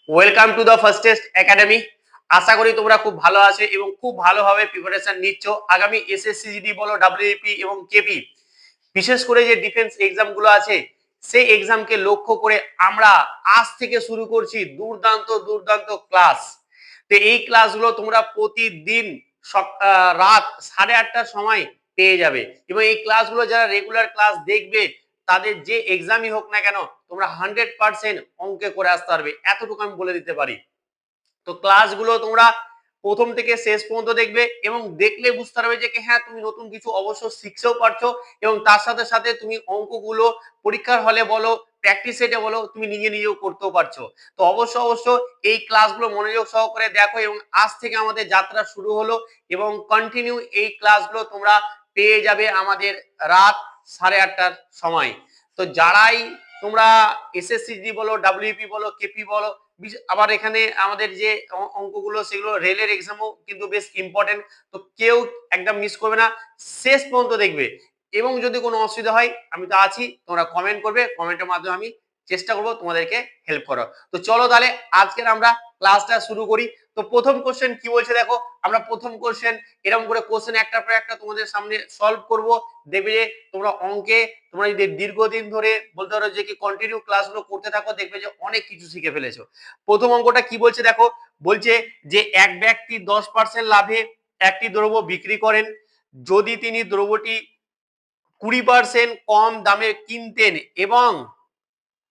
Welcome to the first test academy. আশা করি তোমরা খুব ভালো আছো এবং খুব ভালোভাবে প্রিপারেশন নিচ্ছ আগামী এসএসসি জিডি বলো, ডাব্লিউপি এবং কেপি, বিশেষ করে যে ডিফেন্স এক্সাম গুলো আছে সেই এক্সামকে লক্ষ্য করে আমরা আজ থেকে শুরু করছি দুর্দান্ত দুর্দান্ত ক্লাস। তো এই ক্লাসগুলো তোমরা প্রতিদিন রাত 8:30টার সময় পেয়ে যাবে এবং এই ক্লাসগুলো যারা রেগুলার ক্লাস দেখবে তাদের যে এক্সামই হোক না কেন তোমরা 100% অঙ্কে করে আসতে পারবে, এতটুকু আমি বলে দিতে পারি। তো ক্লাসগুলো তোমরা প্রথম থেকে শেষ পর্যন্ত দেখবে এবং দেখলে বুঝতে পারবে যে হ্যাঁ তুমি নতুন কিছু অবশ্য শিখতেও পারছো এবং তার সাথে সাথে তুমি অঙ্কগুলো পরীক্ষার হলে বলো, প্র্যাকটিস সেটে বলো, তুমি নিজে নিজেও করতেও পারছো। তো অবশ্য এই ক্লাসগুলো মনোযোগ সহকারে দেখো এবং আজ থেকে আমাদের যাত্রা শুরু হলো এবং কন্টিনিউ এই ক্লাসগুলো তোমরা পেয়ে যাবে আমাদের রাত 8:30টার সময়। তো যারাই তোমরা এসএসসি বলো, ডাব্লিউপি বলো, কেপি বলো, আবার এখানে আমাদের যে অঙ্কগুলো সেগুলো রেলের এক্সামও কিন্তু বেশ ইম্পর্টেন্ট। তো কেউ একদম মিস করবে না, শেষ পর্যন্ত দেখবে এবং যদি কোনো অসুবিধা হয় আমি তো আছি, তোমরা কমেন্ট করবে, কমেন্টের মাধ্যমে আমি চেষ্টা করব তোমাদেরকে হেল্প করার। তো চলো তাহলে আজকের আমরা ক্লাসটা শুরু করি। তো প্রথম কোশ্চেন কি বলছে দেখো, আমরা প্রথম কোশ্চেন এরকম করে কোশ্চেন একটার পর একটা তোমাদের সামনে সলভ করব। দেখবে যে তোমরা অঙ্কে তোমরা যদি দীর্ঘদিন ধরে বলতে পারো যে কি কন্টিনিউ ক্লাসগুলো করতে থাকো, দেখবে যে অনেক কিছু শিখে ফেলেছো। প্রথম অঙ্কটা কি বলছে দেখো, বলছে যে এক ব্যক্তি 10% লাভে একটি দ্রব্য বিক্রি করেন। যদি তিনি দ্রব্যটি 20% কম দামে কিনতেন এবং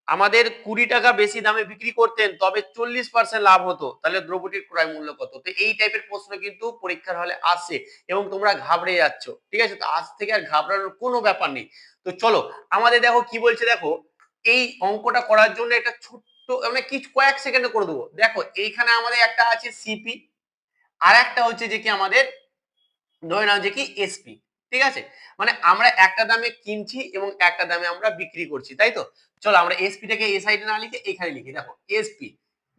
আমাদের 20 টাকা বেশি দামে বিক্রি করতেন তবে 40% লাভ হতো, তাহলে দ্রব্যটির ক্রয় মূল্য কত? তো এই টাইপের প্রশ্ন কিন্তু পরীক্ষার হলে আসে এবং তোমরা ঘাবড়ে যাচ্ছ, ঠিক আছে? তো আজ থেকে আর ঘাবড়ানোর কোনো ব্যাপার নেই। তো চলো আমাদের দেখো কি বলছে দেখো, এই অঙ্কটা করার জন্য একটা ছোট্ট মানে কিছু কয়েক সেকেন্ডে করে দেবো। দেখো এইখানে আমাদের একটা আছে সিপি আর একটা হচ্ছে যে কি আমাদের ধরে নাও যে কি এসপি, ঠিক আছে? মানে আমরা একটা দামে কিনছি এবং একটা দামে আমরা বিক্রি করছি, তাই তো? চলো আমরা এসপি টাকে এই সাইডে না লিখে এখানে লিখি। দেখো এসপি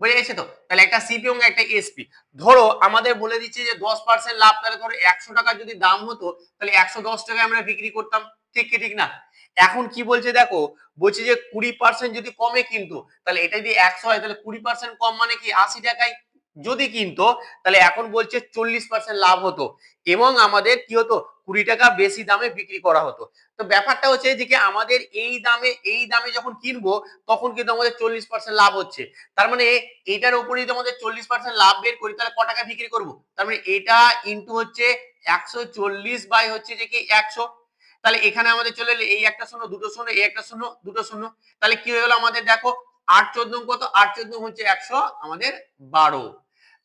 বুঝে গেছে তো, তাহলে একটা সিপি এবং একটা এসপি। ধরো আমাদের বলে দিচ্ছে যে 10% লাভ, তাহলে ধরো 100 টাকা যদি দাম হতো তাহলে 110 টাকায় আমরা বিক্রি করতাম, ঠিক কি ঠিক না? এখন কি বলছে দেখো, বলছে যে 20% যদি কমে কিন্তু, তাহলে এটা যদি 100 হয় তাহলে 20% কম মানে কি 80 টাকায় যদি কিনতো, তাহলে এখন বলছে 40% লাভ হতো এবং আমাদের কি হতো 20 টাকা বেশি দামে বিক্রি করা হতো। তো ব্যাপারটা হচ্ছে যে কি আমাদের এই দামে যখন কিনবো তখন কিন্তু আমাদের 40% লাভ হচ্ছে। তার মানে এটার উপরে যদি আমাদের 40% লাভ বের করি তাহলে ক টাকা বিক্রি করব? তার মানে এটা ইনটু হচ্ছে 140 বাই হচ্ছে যে কি 100। তাহলে এখানে আমাদের চলে এলো এই একটা শূন্য, দুটো শূন্য, এই একটা শূন্য, দুটো শূন্য। তাহলে কি হয়ে গেল আমাদের দেখো 8 14 কত? 8 14 হচ্ছে 100 আমাদের 12।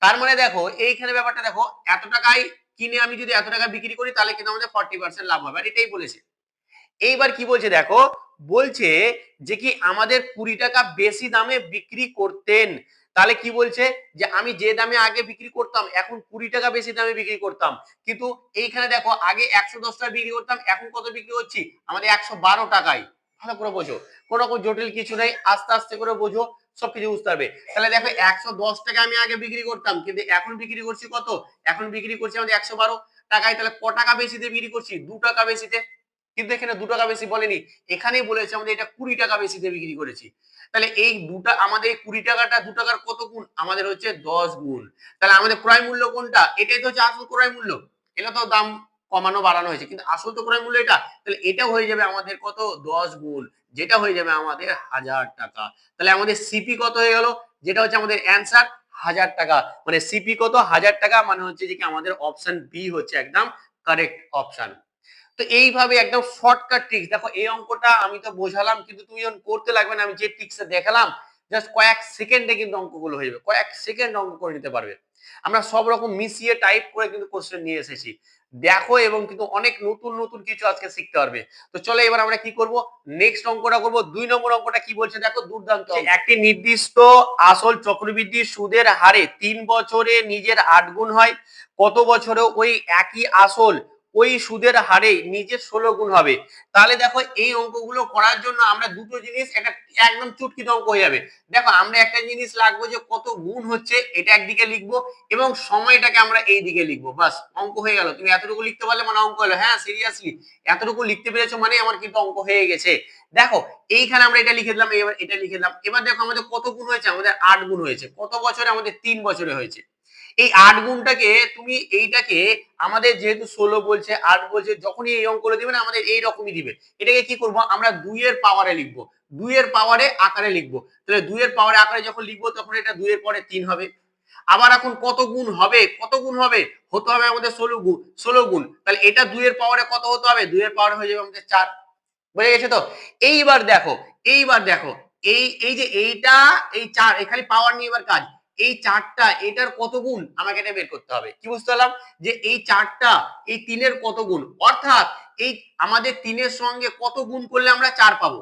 তার মানে দেখো এইখানে ব্যাপারটা দেখো, এত টাকায় কিনে আমি যদি এত টাকা বিক্রি করি তাহলে কিন্তু আমাদের 40% লাভ হবে, আর এটাই বলেছে। এইবার কি বলছে দেখো, বলছে যে কি আমাদের 20 টাকা বেশি দামে বিক্রি করতেন। তাহলে কি বলছে যে আমি যে দামে আগে বিক্রি করতাম এখন 20 টাকা বেশি দামে বিক্রি করতাম, কিন্তু এইখানে দেখো আগে 110 টাকা বিক্রি করতাম, এখন কত বিক্রি করছি? আমাদের 112 টাকায়। ভালো করে বোঝো, কোনো রকম জটিল কিছু নেই, আস্তে আস্তে করে বোঝো, সবকিছু বুঝতে পারবে। তাহলে দেখো 110 টাকা আমি আগে বিক্রি করতাম কিন্তু এখন বিক্রি করছি কত? এখন বিক্রি করছি আমাদের 112 টাকায়। তাহলে ক টাকা বেশিতে বিক্রি করছি? 2 টাকা বেশিতে। কিন্তু এখানে 2 টাকা বেশি বলেনি, এখানেই বলেছে আমাদের এটা 20 টাকা বেশিতে বিক্রি করেছি। তাহলে এই দুটা আমাদের 20 টাকাটা 2 টাকার কত গুণ? আমাদের হচ্ছে 10 গুণ। তাহলে আমাদের ক্রয় মূল্য কোনটা? এটাই তো হচ্ছে আসল ক্রয় মূল্য। এটা তো দাম কমানো বাড়ানো হয়েছে কিন্তু আসল তো ক্রয় মূল্য এটা। তাহলে এটা হয়ে যাবে আমাদের কত? 10 গুণ, যেটা হয়ে যাবে আমাদের 1000 টাকা। তাহলে আমাদের সিপি কত হয়ে গেল? যেটা হচ্ছে আমাদের অ্যানসার 1000 টাকা। মানে সিপি কত? 1000 টাকা। মানে হচ্ছে যে কি আমাদের অপশন বি হচ্ছে একদম কারেক্ট অপশন। তো এইভাবে একদম শর্টকাট ট্রিক্স। দেখো এই অঙ্কটা আমি তো বোঝালাম কিন্তু তুমি যখন করতে লাগবে না, আমি যে ট্রিক্সটা দেখালাম জাস্ট কয়েক সেকেন্ডে কিন্তু অঙ্কগুলো হয়ে যাবে, কয়েক সেকেন্ড অঙ্ক করে নিতে পারবে। আমরা সব রকম মিশিয়ে টাইপ করে কিন্তু কোশ্চেন নিয়ে এসেছি, দেখো, এবং কিন্তু অনেক নতুন নতুন কিছু আজকে শিখতে পারবে। তো চলো এবার আমরা কি করব, নেক্সট অঙ্কটা করব। 2 নম্বর অঙ্কটা কি বলছে দেখো, দুর্দান্ত। একটি নির্দিষ্ট আসল চক্রবৃদ্ধি সুদের হারে 3 বছরে নিজের 8 গুণ হয়, কত বছরে ওই একই আসল ওই সুদের হারে নিজের 16 গুণ হবে। তাহলে দেখো এই অঙ্কগুলো করার জন্য আমরা দুটো জিনিস একটা একদম চুটকিতে অঙ্ক হয়ে যাবে। দেখো আমরা একটা জিনিস লাগবো যে কত গুণ হচ্ছে এটা একদিকে লিখবো এবং সময়টাকে আমরা এই দিকে লিখবো, বাস অঙ্ক হয়ে গেল। তুমি এতটুকু লিখতে পারলে মানে অঙ্ক হলো। হ্যাঁ সিরিয়াসলি এতটুকু লিখতে পেরেছো মানে আমার কিন্তু অঙ্ক হয়ে গেছে। দেখো এইখানে আমরা এটা লিখে দিলাম, এবার এটা লিখে দিলাম। এবার দেখো আমাদের কত গুণ হয়েছে, আমাদের 8 গুণ হয়েছে। কত বছরে? আমাদের 3 বছরে হয়েছে। এই 8 গুণটাকে তুমি এইটাকে আমাদের যেহেতু 16 বলছে 8 বলছে, যখনই এই অঙ্কগুলো দিবে না আমাদের এই রকমই দিবে। এটাকে কি করব আমরা 2 এর পাওয়ারে লিখবো, 2 এর পাওয়ারে আকারে লিখবো। তাহলে 2 এর পাওয়ারে আকারে যখন লিখবো তখন এটা 2 এর পরে 3 হবে। আবার এখন কত গুণ হবে, কত গুণ হবে? হতে হবে আমাদের 16 গুণ, 16 গুণ। তাহলে এটা 2 এর পাওয়ারে কত হতে হবে? 2 এর পাওয়ারে হয়ে যাবে আমাদের 4। বুঝে গেছে তো? এইবার দেখো, এইবার দেখো এই এই যে এইটা এই 4 এই খালি পাওয়ার নিয়ে এবার কাজ। এই 4টা এটার কত গুণ আমাকে এটা বের করতে হবে। কি বুঝতে পারলাম? যে এই 4টা এই 3 এর কত গুণ, অর্থাৎ এই আমাদের 3 এর সঙ্গে কত গুণ করলে আমরা 4 পাবো।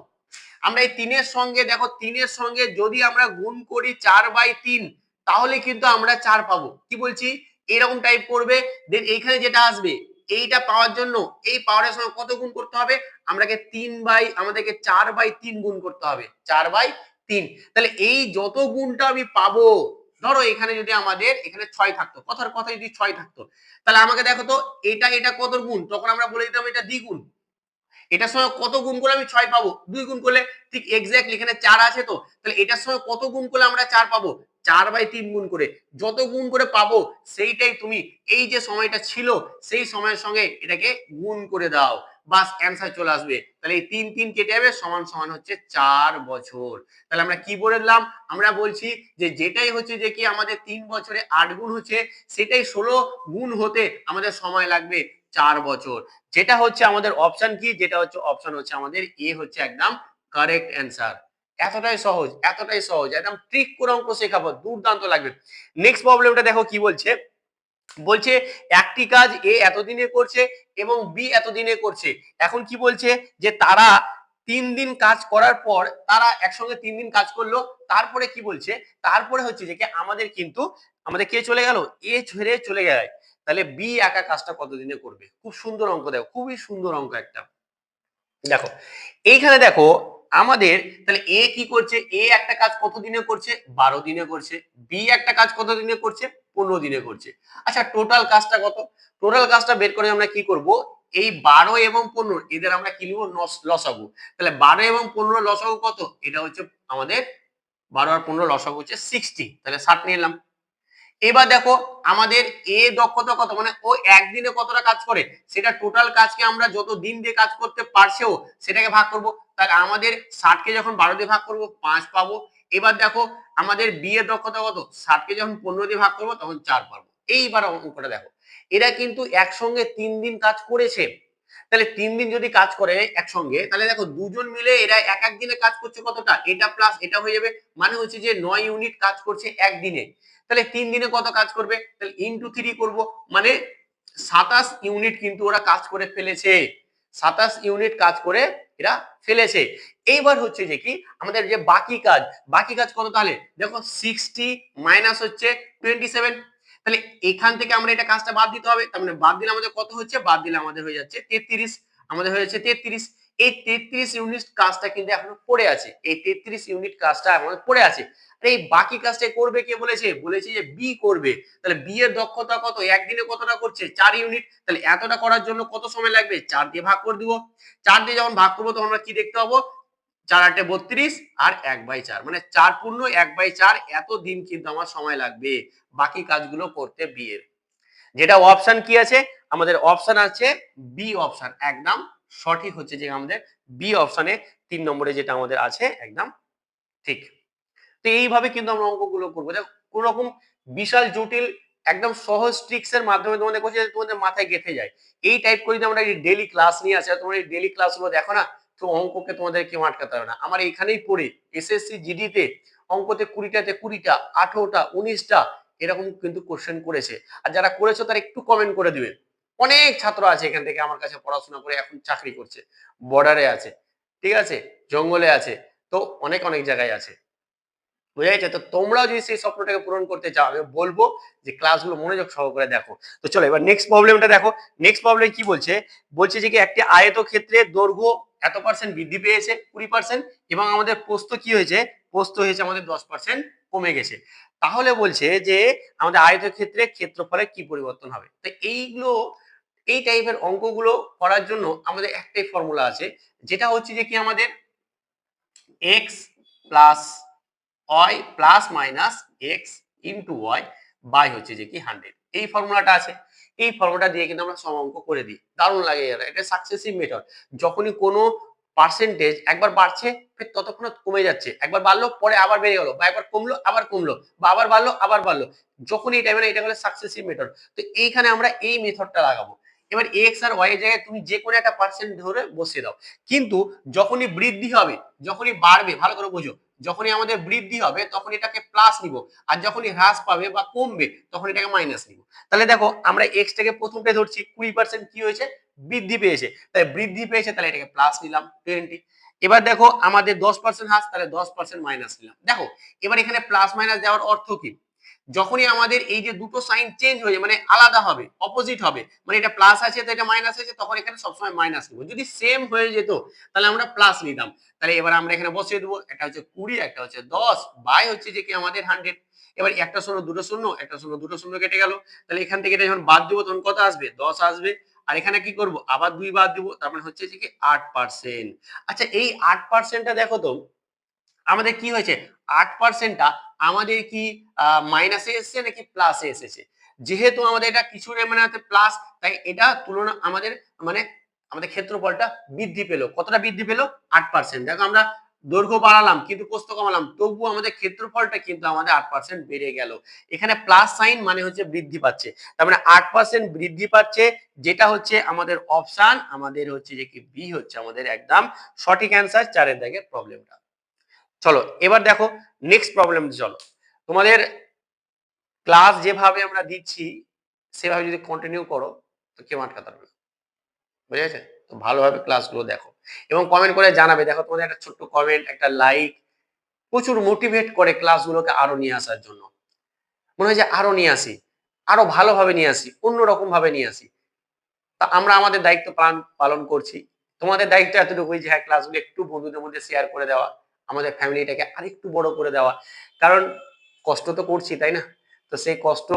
আমরা এই 3 এর সঙ্গে দেখো 3 এর সঙ্গে যদি আমরা গুণ করি 4/3 তাহলে কিন্তু আমরা 4 পাবো। কি বলছি? এরকম টাইপ করবে, দেন এইখানে যেটা আসবে এইটা পাওয়ার জন্য এই পাওয়ারের সঙ্গে কত গুণ করতে হবে? আমাদেরকে 4/3 গুণ করতে হবে, 4/3। তাহলে এই যত গুণটা আমি পাবো, ধরো এখানে যদি আমাদের এখানে 6 থাকতো, কথার কথা যদি 6 থাকতো, তাহলে আমাকে দেখো তো এটা কত গুণ, তখন আমরা বলে দিতাম এটা দ্বিগুণ। এটার সঙ্গে কত গুণ করলে আমি 6 পাবো? 2 গুণ করলে। ঠিক এক্স্যাক্টলি এখানে 4 আছে তো, তাহলে এটার সঙ্গে কত গুণ করলে আমরা 4 পাবো? 4/3 গুণ করে। যত গুণ করে পাবো সেইটাই তুমি এই যে সময়টা ছিল সেই সময়ের সঙ্গে এটাকে গুণ করে দাও, বাস অ্যান্সার চলে আসবে। তাহলে এই 3 3 কেটে যাবে, সমান সমান হচ্ছে 4 বছর। তাহলে আমরা কি বলে দিলাম? আমরা বলছি যে যেটাই হচ্ছে যে কি আমাদের 3 বছরে 8 গুণ হচ্ছে, সেটাই 16 গুণ হতে আমাদের সময় লাগবে 4 বছর। যেটা হচ্ছে আমাদের অপশন কি? যেটা হচ্ছে অপশন হচ্ছে আমাদের এ হচ্ছে একদম কারেক্ট অ্যান্সার। এতটাই সহজ, এতটাই সহজ, একদম ট্রিক করে অঙ্ক শেখাবো, দুর্দান্ত লাগবে। নেক্সট প্রবলেমটা দেখো কি বলছে। বলছে একটি কাজ এ এতদিনে করছে এবং বি এতদিনে করছে। এখন কি বলছে যে তারা 3 দিন কাজ করার পর তারা একসঙ্গে 3 দিন কাজ করলো। তারপরে কি বলছে? তারপরে হচ্ছে যে কি আমাদের কিন্তু আমাদের কে চলে গেল? এ ছেড়ে চলে গেল। তাহলে বি একা কাজটা কতদিনে করবে? খুব সুন্দর অঙ্ক, দেখো খুবই সুন্দর অঙ্ক একটা। দেখো এইখানে দেখো আমাদের তাহলে এ কি করছে? এ একটা কাজ কত দিনে করছে? 12 দিনে করছে। বি একটা কাজ কত দিনে করছে? 15 দিনে করছে। আচ্ছা টোটাল কাজটা কত? টোটাল কাজটা বের করে আমরা কি করব? এই 12 এবং 15 এদের আমরা কি লিখব? লসাগু। তাহলে 12 এবং 15 লসাগু কত? এটা হচ্ছে আমাদের 12 আর 15 লসাগু হচ্ছে 60। তাহলে 60 নিলাম। এবার দেখো আমাদের এ দক্ষতা কত, মানে ও একদিনে কতটা কাজ করে সেটা টোটাল কাজকে আমরা যত দিন দিয়ে কাজ করতে পারছেও সেটাকে ভাগ করব। তাহলে আমাদের 60 কে যখন 12 দিয়ে ভাগ করব 5 পাবো। এবার দেখো আমাদের বি এর দক্ষতা কত? 60 কে যখন 15 দিয়ে ভাগ করব তখন 4 পাবো। এইবার অঙ্কটা দেখো, এরা কিন্তু একসঙ্গে 3 দিন কাজ করেছে। তাহলে 3 দিন যদি কাজ করে একসঙ্গে, তাহলে দেখো দুজন মিলে এরা এক এক দিনে কাজ করছে কতটা, এটা প্লাস এটা হয়ে যাবে, মানে হচ্ছে যে 9 ইউনিট কাজ করছে একদিনে। তাহলে 3 দিনে কত কাজ করবে? তাহলে ইনটু 3 করব, মানে 27 ইউনিট কিন্তু ওরা কাজ করে ফেলেছে। 27 ইউনিট কাজ করে এরা ফেলেছে। এইবার হচ্ছে যে কি আমাদের যে বাকি কাজ, বাকি কাজ কত? তাহলে দেখো 60 মাইনাস হচ্ছে 27। তাহলে এখান থেকে আমরা এটা কাজটা বাদ দিতে হবে। তার মানে বাদ দিলে আমাদের কত হচ্ছে? বাদ দিলে আমাদের হয়ে যাচ্ছে 33। আমাদের হয়ে যাচ্ছে 33। এই 33 ইউনিট কাজটা কিন্তু এখনো পড়ে আছে। এই 33 ইউনিট কাজটা এখনো পড়ে আছে। আর এই বাকি কাজটা করবে কে বলেছে? বলেছে যে বি করবে। তাহলে বি এর দক্ষতা কত? একদিনে কতটা করছে? 4 ইউনিট। তাহলে এতটা করার জন্য কত সময় লাগবে? 4 দিয়ে ভাগ করে দিব। 4 দিয়ে যখন ভাগ করব তখন আমরা কি দেখতে পাবো? 4 8 32 আর 1/4, মানে 4 পূর্ণ 1/4 এত দিন কিন্তু আমার সময় লাগবে বাকি কাজগুলো করতে বি এর। যেটা অপশন কি আছে? আমাদের অপশন আছে বি অপশন, একদম সঠিক হচ্ছে যে আমাদের বি অপশনে 3 নম্বরে যেটা আমাদের আছে একদম ঠিক। তো এইভাবে কিন্তু আমরা অঙ্কগুলো করবো। দেখো কোন রকম বিশাল জটিল, একদম সহজ ট্রিক্স এর মাধ্যমে তোমাদের করছি তোমাদের মাথায় গেঁথে যায়। এই টাইপ করে যদি আমরা এই ডেইলি ক্লাস নিয়ে আসি, তোমরা এই ডেইলি ক্লাসগুলো দেখো না, তো অঙ্ককে তোমাদের কেউ আটকাতে পারবে না। আমার এইখানেই পড়ে এসএসসি জিডি তে অঙ্কতে 20টাতে 20টা, 18টা, 19টা এরকম কিন্তু কোশ্চেন করেছে। আর যারা করেছে তারা একটু কমেন্ট করে দিবে। অনেক ছাত্র আছে এখান থেকে আমার কাছে পড়াশোনা করে এখন চাকরি করছে, বর্ডারে আছে, ঠিক আছে, জঙ্গলে আছে, তো অনেক অনেক জায়গায় আছে। বুঝা যাচ্ছে? তো তোমরাও যদি সেই স্বপ্নটাকে পূরণ করতে চাও আমি বলবো যে ক্লাসগুলো মনোযোগ সহকারে দেখো। তো চলো এবার নেক্সট প্রবলেমটা দেখো। নেক্সট প্রবলেম কি বলছে? বলছে যে কি একটি আয়তক্ষেত্রের দৈর্ঘ্য এত পার্সেন্ট বৃদ্ধি পেয়েছে 20% এবং আমাদের প্রস্থ কি হয়েছে? প্রস্থ হয়েছে আমাদের 10% কমে গেছে। তাহলে বলছে যে আমাদের আয়তক্ষেত্রের ক্ষেত্রফলে কি পরিবর্তন হবে? তো এইগুলো এই টাইপের অঙ্কগুলো করার জন্য আমাদের একটাই ফর্মুলা আছে, যেটা হচ্ছে যে কি আমাদের x plus y plus minus X into Y by হচ্ছে যে কি 100। এই ফর্মুলাটা আছে, এই ফর্মুলাটা দিয়ে কিন্তু আমরা সম অঙ্ক করে দিই। দারুণ লাগে এটা সাকসেসিভ মেথড। যখনই কোনো পার্সেন্টেজ একবার বাড়ছে ফের ততক্ষণ কমে যাচ্ছে, একবার বাড়লো পরে আবার বেড়ে গেল, বা একবার কমলো আবার কমলো, বা আবার বাড়লো আবার বাড়লো, যখনই এটা মানে এটা হলো সাকসেসিভ মেথড। তো এইখানে আমরা এই মেথডটা লাগাবো। এবার এক্স আর ওয়াই এর জায়গায় তুমি যে কোনো একটা পার্সেন্ট ধরে বসিয়ে দাও, কিন্তু যখনই বৃদ্ধি হবে, যখনই বাড়বে, ভালো করে বোঝো, যখনই আমাদের বৃদ্ধি হবে তখন এটাকে প্লাস নিব, আর যখনই হ্রাস পাবে বা কমবে তখন এটাকে মাইনাস নিব। তাহলে দেখো আমরা এক্স টাকে প্রথমটাই ধরছি, 20% কি হয়েছে? বৃদ্ধি পেয়েছে। তাই বৃদ্ধি পেয়েছে তাহলে এটাকে প্লাস নিলাম 20। এবার দেখো আমাদের 10% হ্রাস, তাহলে 10% মাইনাস নিলাম। দেখো এবার এখানে প্লাস মাইনাস দেওয়ার অর্থ কি? যখনই আমাদের এই যে দুটো সাইন চেঞ্জ হয়ে মানে আলাদা হবে, অপোজিট হবে, মানে এটা প্লাস আছে তো এটা মাইনাস আছে, তখন এখানে সবসময় মাইনাস নিব। যদি সেম হয়ে যেত তাহলে আমরা প্লাস নিতাম। তাহলে এবার আমরা এখানে বসিয়ে দেবো, একটা হচ্ছে 20, একটা হচ্ছে 10, বাই হচ্ছে যে কি আমাদের 100। এবার একটা শূন্য দুটো শূন্য, একটা শূন্য দুটো শূন্য কেটে গেল, তাহলে এখান থেকে এটা যখন বাদ দেবো তখন কত আসবে? 10 আসবে। আর এখানে কি করব? আবার 2 বাদ দিব, তার মানে হচ্ছে যে কি 8%। আচ্ছা এই 8%টা দেখো তো আমাদের কি হয়েছে? 8%টা আমাদের কি মাইনাসে এসেছে নাকি প্লাসে এসেছে? যেহেতু আমাদের এটা কিছু নেই মানে প্লাস, তাই এটা তুলনা আমাদের মানে আমাদের ক্ষেত্রফলটা বৃদ্ধি পেল। কতটা বৃদ্ধি পেল? 8%। দেখো আমরা দৈর্ঘ্য বাড়ালাম কিন্তু প্রস্থ কমালাম, তবুও আমাদের ক্ষেত্রফলটা কিন্তু আমাদের 8% বেড়ে গেল। এখানে প্লাস সাইন মানে হচ্ছে বৃদ্ধি পাচ্ছে, তার মানে 8% বৃদ্ধি পাচ্ছে, যেটা হচ্ছে আমাদের অপশন, আমাদের হচ্ছে যে কি বি হচ্ছে আমাদের একদম সঠিক অ্যান্সার 4 এর দাগের প্রবলেমটা। চলো এবার দেখো নেক্সট প্রবলেম। চলো তোমাদের ক্লাস যেভাবে আমরা দিচ্ছি সেভাবে যদি কন্টিনিউ করো তো কেউ আটকাতে পারবে না। বুঝে গেছে? তো ভালোভাবে ক্লাসগুলো দেখো এবং কমেন্ট করে জানাবে। দেখো তোমাদের একটা ছোট্ট কমেন্ট, একটা লাইক প্রচুর মোটিভেট করে ক্লাসগুলোকে আরো নিয়ে আসার জন্য। মনে হয় যে আরো নিয়ে আসি, আরো ভালোভাবে নিয়ে আসি, অন্যরকম ভাবে নিয়ে আসি। তা আমরা আমাদের দায়িত্ব পালন করছি। তোমাদের দায়িত্ব এতটুকুই যে হ্যাঁ ক্লাসগুলো একটু বন্ধুদের মধ্যে শেয়ার করে দেওয়া, আমাদের ফ্যামিলিটাকে আরেকটু বড় করে দেওয়া। কারণ কষ্ট তো করছি তাই না? তো সেই কষ্ট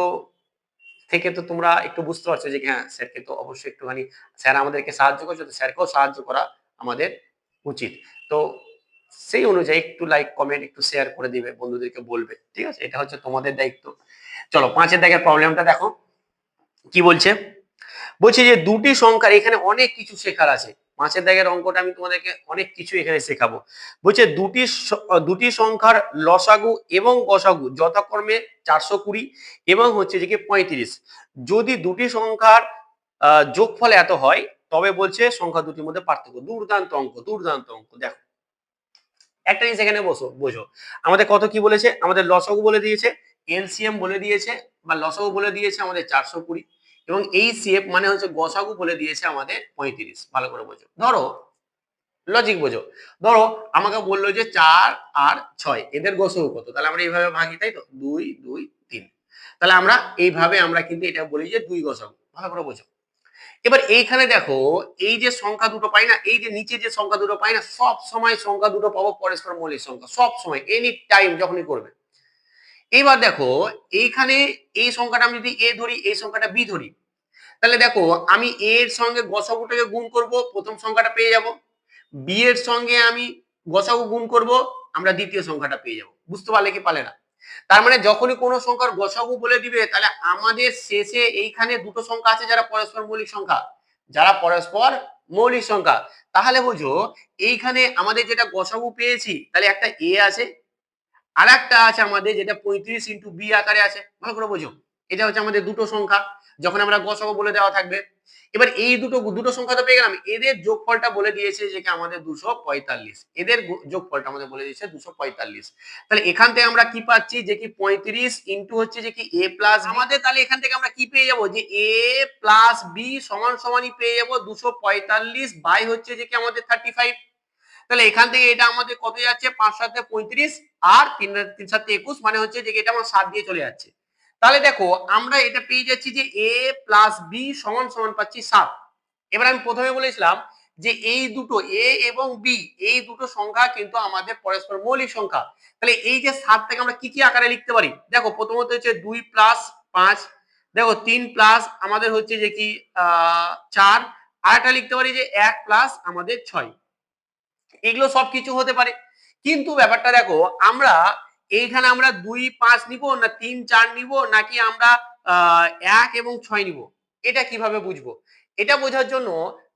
থেকে তো তোমরা একটু বুঝতে পারছো যে হ্যাঁ স্যারকে তো অবশ্যই একটুখানি, স্যার আমাদেরকে সাহায্য করছে তো স্যারকেও সাহায্য করা আমাদের উচিত। তো সেই অনুযায়ী একটু লাইক কমেন্ট একটু শেয়ার করে দিবে, বন্ধুদেরকে বলবে, ঠিক আছে? এটা হচ্ছে তোমাদের দায়িত্ব। চলো 5 এর দাগের প্রবলেমটা দেখো কি বলছে। বলছি যে দুটি সংখ্যার এখানে অনেক কিছু শেখার আছে। 5 এর দাগের অঙ্কটা আমি তোমাদেরকে অনেক কিছু এখানে শেখাবো। বলছে দুটি সংখ্যার লসাগু এবং গসাগু যথাক্রমে 420 এবং হচ্ছে যে কি 35। যদি দুটি সংখ্যার যোগফল এত হয় তবে বলছে সংখ্যা দুটির মধ্যে পার্থক্য। দুর্দান্ত অঙ্ক, দুর্দান্ত অঙ্ক। দেখো একটা জিনিস এখানে বোঝো, আমাদের কত কি বলেছে? আমাদের লসাগু বলে দিয়েছে, এলসিএম বলে দিয়েছে বা লসাগু বলে দিয়েছে আমাদের 420, এবং এই সিএফ মানে হচ্ছে গসাগু বলে দিয়েছে আমাদের 35। ভালো করে বোঝো, ধরো লজিক বোঝো। ধরো আমাকে বললো যে 4 আর 6 এদের গসাগু কত, তাহলে আমরা এইভাবে ভাঙি, তাই তো? 2 2 3। তাহলে আমরা এইভাবে আমরা কিন্তু এটা বলি যে 2 গসাগু। ভালো করে বোঝো। এবার এইখানে দেখো এই যে সংখ্যা দুটো পাই না, এই যে নিচে যে সংখ্যা দুটো পাই না, সব সময় সংখ্যা দুটো পাবো পরস্পর মৌলিক সংখ্যা, সব সময়, এনি টাইম যখনই করবে। এবার দেখো এইখানে এই সংখ্যাটা আমি যদি এ ধরি, এই সংখ্যাটা বি ধরি, তাহলে দেখো আমি এ এর সঙ্গে গসাগুটাকে গুণ করব, প্রথম সংখ্যাটা পেয়ে যাব। বি এর সঙ্গে আমি গসাগু গুণ করব, আমরা দ্বিতীয় সংখ্যাটা পেয়ে যাব। বুঝতে পারলে কি পারলে না? তার মানে যখনই কোনো সংখ্যার গসাগু বলে দিবে তাহলে আমাদের শেষে এইখানে দুটো সংখ্যা আছে যারা পরস্পর মৌলিক সংখ্যা, যারা পরস্পর মৌলিক সংখ্যা। তাহলে বুঝো এইখানে আমাদের যেটা গসাগু পেয়েছি, তাহলে একটা এ আছে, আর একটা আছে আমাদের যেটা 35 ইন্টু বি আকারে আছে। ভালো করে বোঝো, এটা হচ্ছে আমাদের দুটো সংখ্যা যখন আমরা গসাগু বলে দেওয়া থাকবে। এবার এই দুটো সংখ্যা তো পেয়ে গেলাম, এদের যোগফলটা বলে দিয়েছে যে কি আমাদের 245, এদের যোগফলটা আমাদের বলে দিয়েছে 245। তাহলে এখান থেকে আমরা কি পাচ্ছি যে কি 35 ইন্টু হচ্ছে যে কি এ প্লাস আমাদের, তাহলে এখান থেকে আমরা কি পেয়ে যাব যে এ প্লাস বি সমান সমানই পেয়ে যাব 245 বাই হচ্ছে যে কি আমাদের 35। তাহলে এখান থেকে এটা আমাদের কত যাচ্ছে? 5 7 35, আর 3 7 21 মানে হচ্ছে যে এটা আমার 7 দিয়ে চলে যাচ্ছে। তাহলে দেখো আমরা এটা পেয়ে যাচ্ছি যে a প্লাস b সমান সমান পাচ্ছি 7। এবার আমি প্রথমে বলেছিলাম যে এই দুটো a এবং b এই দুটো সংখ্যা কিন্তু আমাদের পরস্পর মৌলিক সংখ্যা। তাহলে এই যে 7 থেকে আমরা কি কি আকারে লিখতে পারি? দেখো প্রথমত হচ্ছে 2 প্লাস 5, দেখো 3 প্লাস আমাদের হচ্ছে যে কি 4, আর একটা লিখতে পারি যে 1 প্লাস আমাদের 6। এগুলো সবকিছু হতে পারে, কিন্তু ব্যাপারটা দেখো আমরা এইখানে আমরা 2 5 নিব না 3 4 নিব নাকি আমরা 1 এবং 6 নিব, এটা কিভাবে বুঝবো? এটা বোঝার জন্য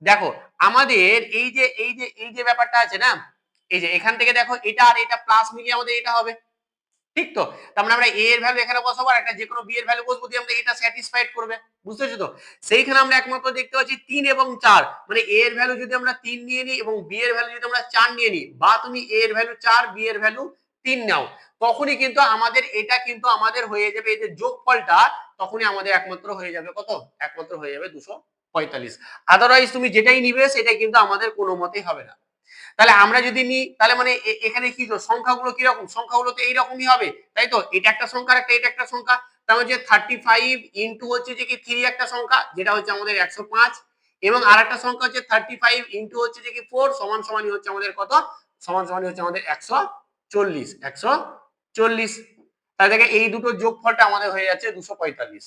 দেখো আমাদের এই যে ব্যাপারটা আছে না, এই যে এখান থেকে দেখো এটা আর এটা প্লাস মিলিয়ে আমাদের এটা হবে, ঠিক তো? তার মানে আমরা a এর ভ্যালু এখানে বসাবো আর একটা যে কোনো b এর ভ্যালু বসবো দিয়ে আমরা এটা স্যাটিসফাইড করবে, বুঝতেছো তো? সেইখানে আমরা একমাত্র দেখতে পাচ্ছি 3 এবং 4, মানে a এর ভ্যালু যদি আমরা 3 নিয়ে নিই এবং b এর ভ্যালু যদি আমরা 4 নিয়ে নিই, বা তুমি a এর ভ্যালু 4 b এর ভ্যালু 3 নাও, তখনই কিন্তু আমাদের এটা কিন্তু আমাদের হয়ে যাবে এই যে যোগফলটা, তখনই আমাদের একমাত্র হয়ে যাবে কত? একমাত্র হয়ে যাবে 245। আদারওয়াইজ তুমি যেটাই নিবে সেটা কিন্তু আমাদের কোনো মতেই হবে না। তাহলে আমরা যদি নিই তাহলে মানে এখানে কি সংখ্যাগুলো কি রকম? সংখ্যাগুলো তো এইরকমই হবে, তাই তো? এটা একটা সংখ্যা, এটা একটা সংখ্যা, তার মানে 35 ইনটু হচ্ছে যে কি 3 একটা সংখ্যা যেটা হচ্ছে আমাদের 105, এবং আরেকটা সংখ্যা হচ্ছে 35 ইনটু হচ্ছে যে কি 4 সমান সমানই হচ্ছে আমাদের কত? সমান সমানই হচ্ছে আমাদের 140, 140। তাহলে দেখে এই দুটো যোগফলটা আমাদের হয়ে যাচ্ছে 245।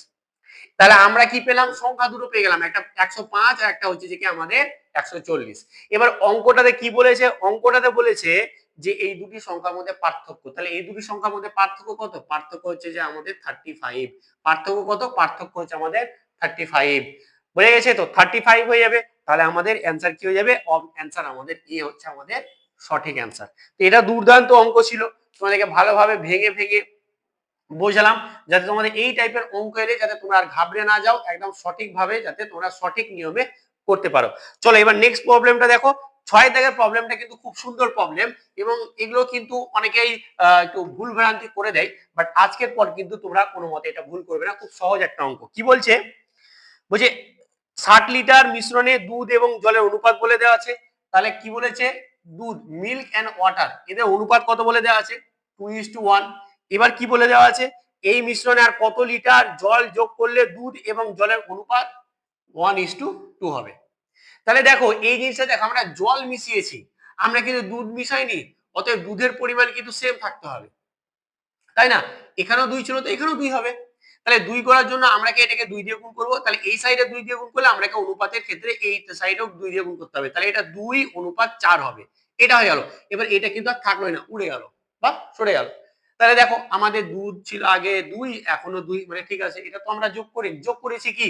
তাহলে আমরা কি পেলাম? সংখ্যা দুটো পেয়ে গেলাম, একটা 105 আর একটা হচ্ছে যে কি আমাদের 140। এবার অঙ্কটাতে কি বলেছে? অঙ্কটাতে বলেছে যে এই দুটি সংখ্যার মধ্যে পার্থক্য। তাহলে এই দুটি সংখ্যার মধ্যে পার্থক্য কত? পার্থক্য হচ্ছে যে আমাদের 35। পার্থক্য কত? পার্থক্য হচ্ছে আমাদের 35। বুঝে গেছে তো? 35 হয়ে যাবে। তাহলে আমাদের অ্যানসার কি হয়ে যাবে? অ্যানসার আমাদের এ হচ্ছে আমাদের সঠিক অ্যানসার। তো এটা দুর্দান্ত অঙ্ক ছিল, তোমাদেরকে ভালোভাবে ভেঙে ভেঙে বোঝালাম যাতে তোমাদের এই টাইপের অঙ্ক এলে যাতে তোমরা আর ঘাবড়ে না যাও, একদম সঠিকভাবে যাতে তোমরা সঠিক নিয়মে করতে পারো। চলো এবার নেক্সট প্রবলেমটা দেখো। 6 দাগের প্রবলেমটা কিন্তু খুব সুন্দর প্রবলেম, এবং এগুলো কিন্তু অনেকেই একটু ভুল ভ্রান্তি করে দেয়, বাট আজকের পর কিন্তু তোমরা কোনো মতে এটা ভুল করবে না। খুব সহজ একটা অঙ্ক। কি বলছে? বলছে 60 লিটার মিশ্রণে দুধ এবং জলের অনুপাত বলে দেওয়া আছে। তাহলে কি বলেছে? দুধ, মিল্ক এন্ড ওয়াটার, এদের অনুপাত কত বলে দেওয়া আছে? 2:1। এবার কি বলে দেওয়া আছে? এই মিশ্রণে আর কত লিটার জল যোগ করলে দুধ এবং জলের অনুপাত 1:2 হবে। তাহলে দেখো এই জিনিসটা দেখো, আমরা জল মিশিয়েছি, আমরা কিন্তু দুধ মিশাইনি, অতএব দুধের পরিমাণ কিন্তু সেম থাকতে হবে, তাই না? এখানেও 2 ছিল তো এখানেও 2 হবে। তাহলে 2 করার জন্য আমরা কি এটাকে 2 দিয়ে গুণ করব? তাহলে এই সাইডে 2 দিয়ে গুণ করলে আমরা অনুপাতের ক্ষেত্রে এই সাইডেও 2 দিয়ে গুণ করতে হবে, তাহলে এটা 2:4 হবে। এটা হয়ে গেল। এবার এটা কিন্তু আর থাকলো না, উড়ে গেল বা সরে গেল। তাহলে দেখো আমাদের দুধ ছিল আগে 2, এখনো 2, মানে ঠিক আছে, এটা তো আমরা যোগ করেছি কি?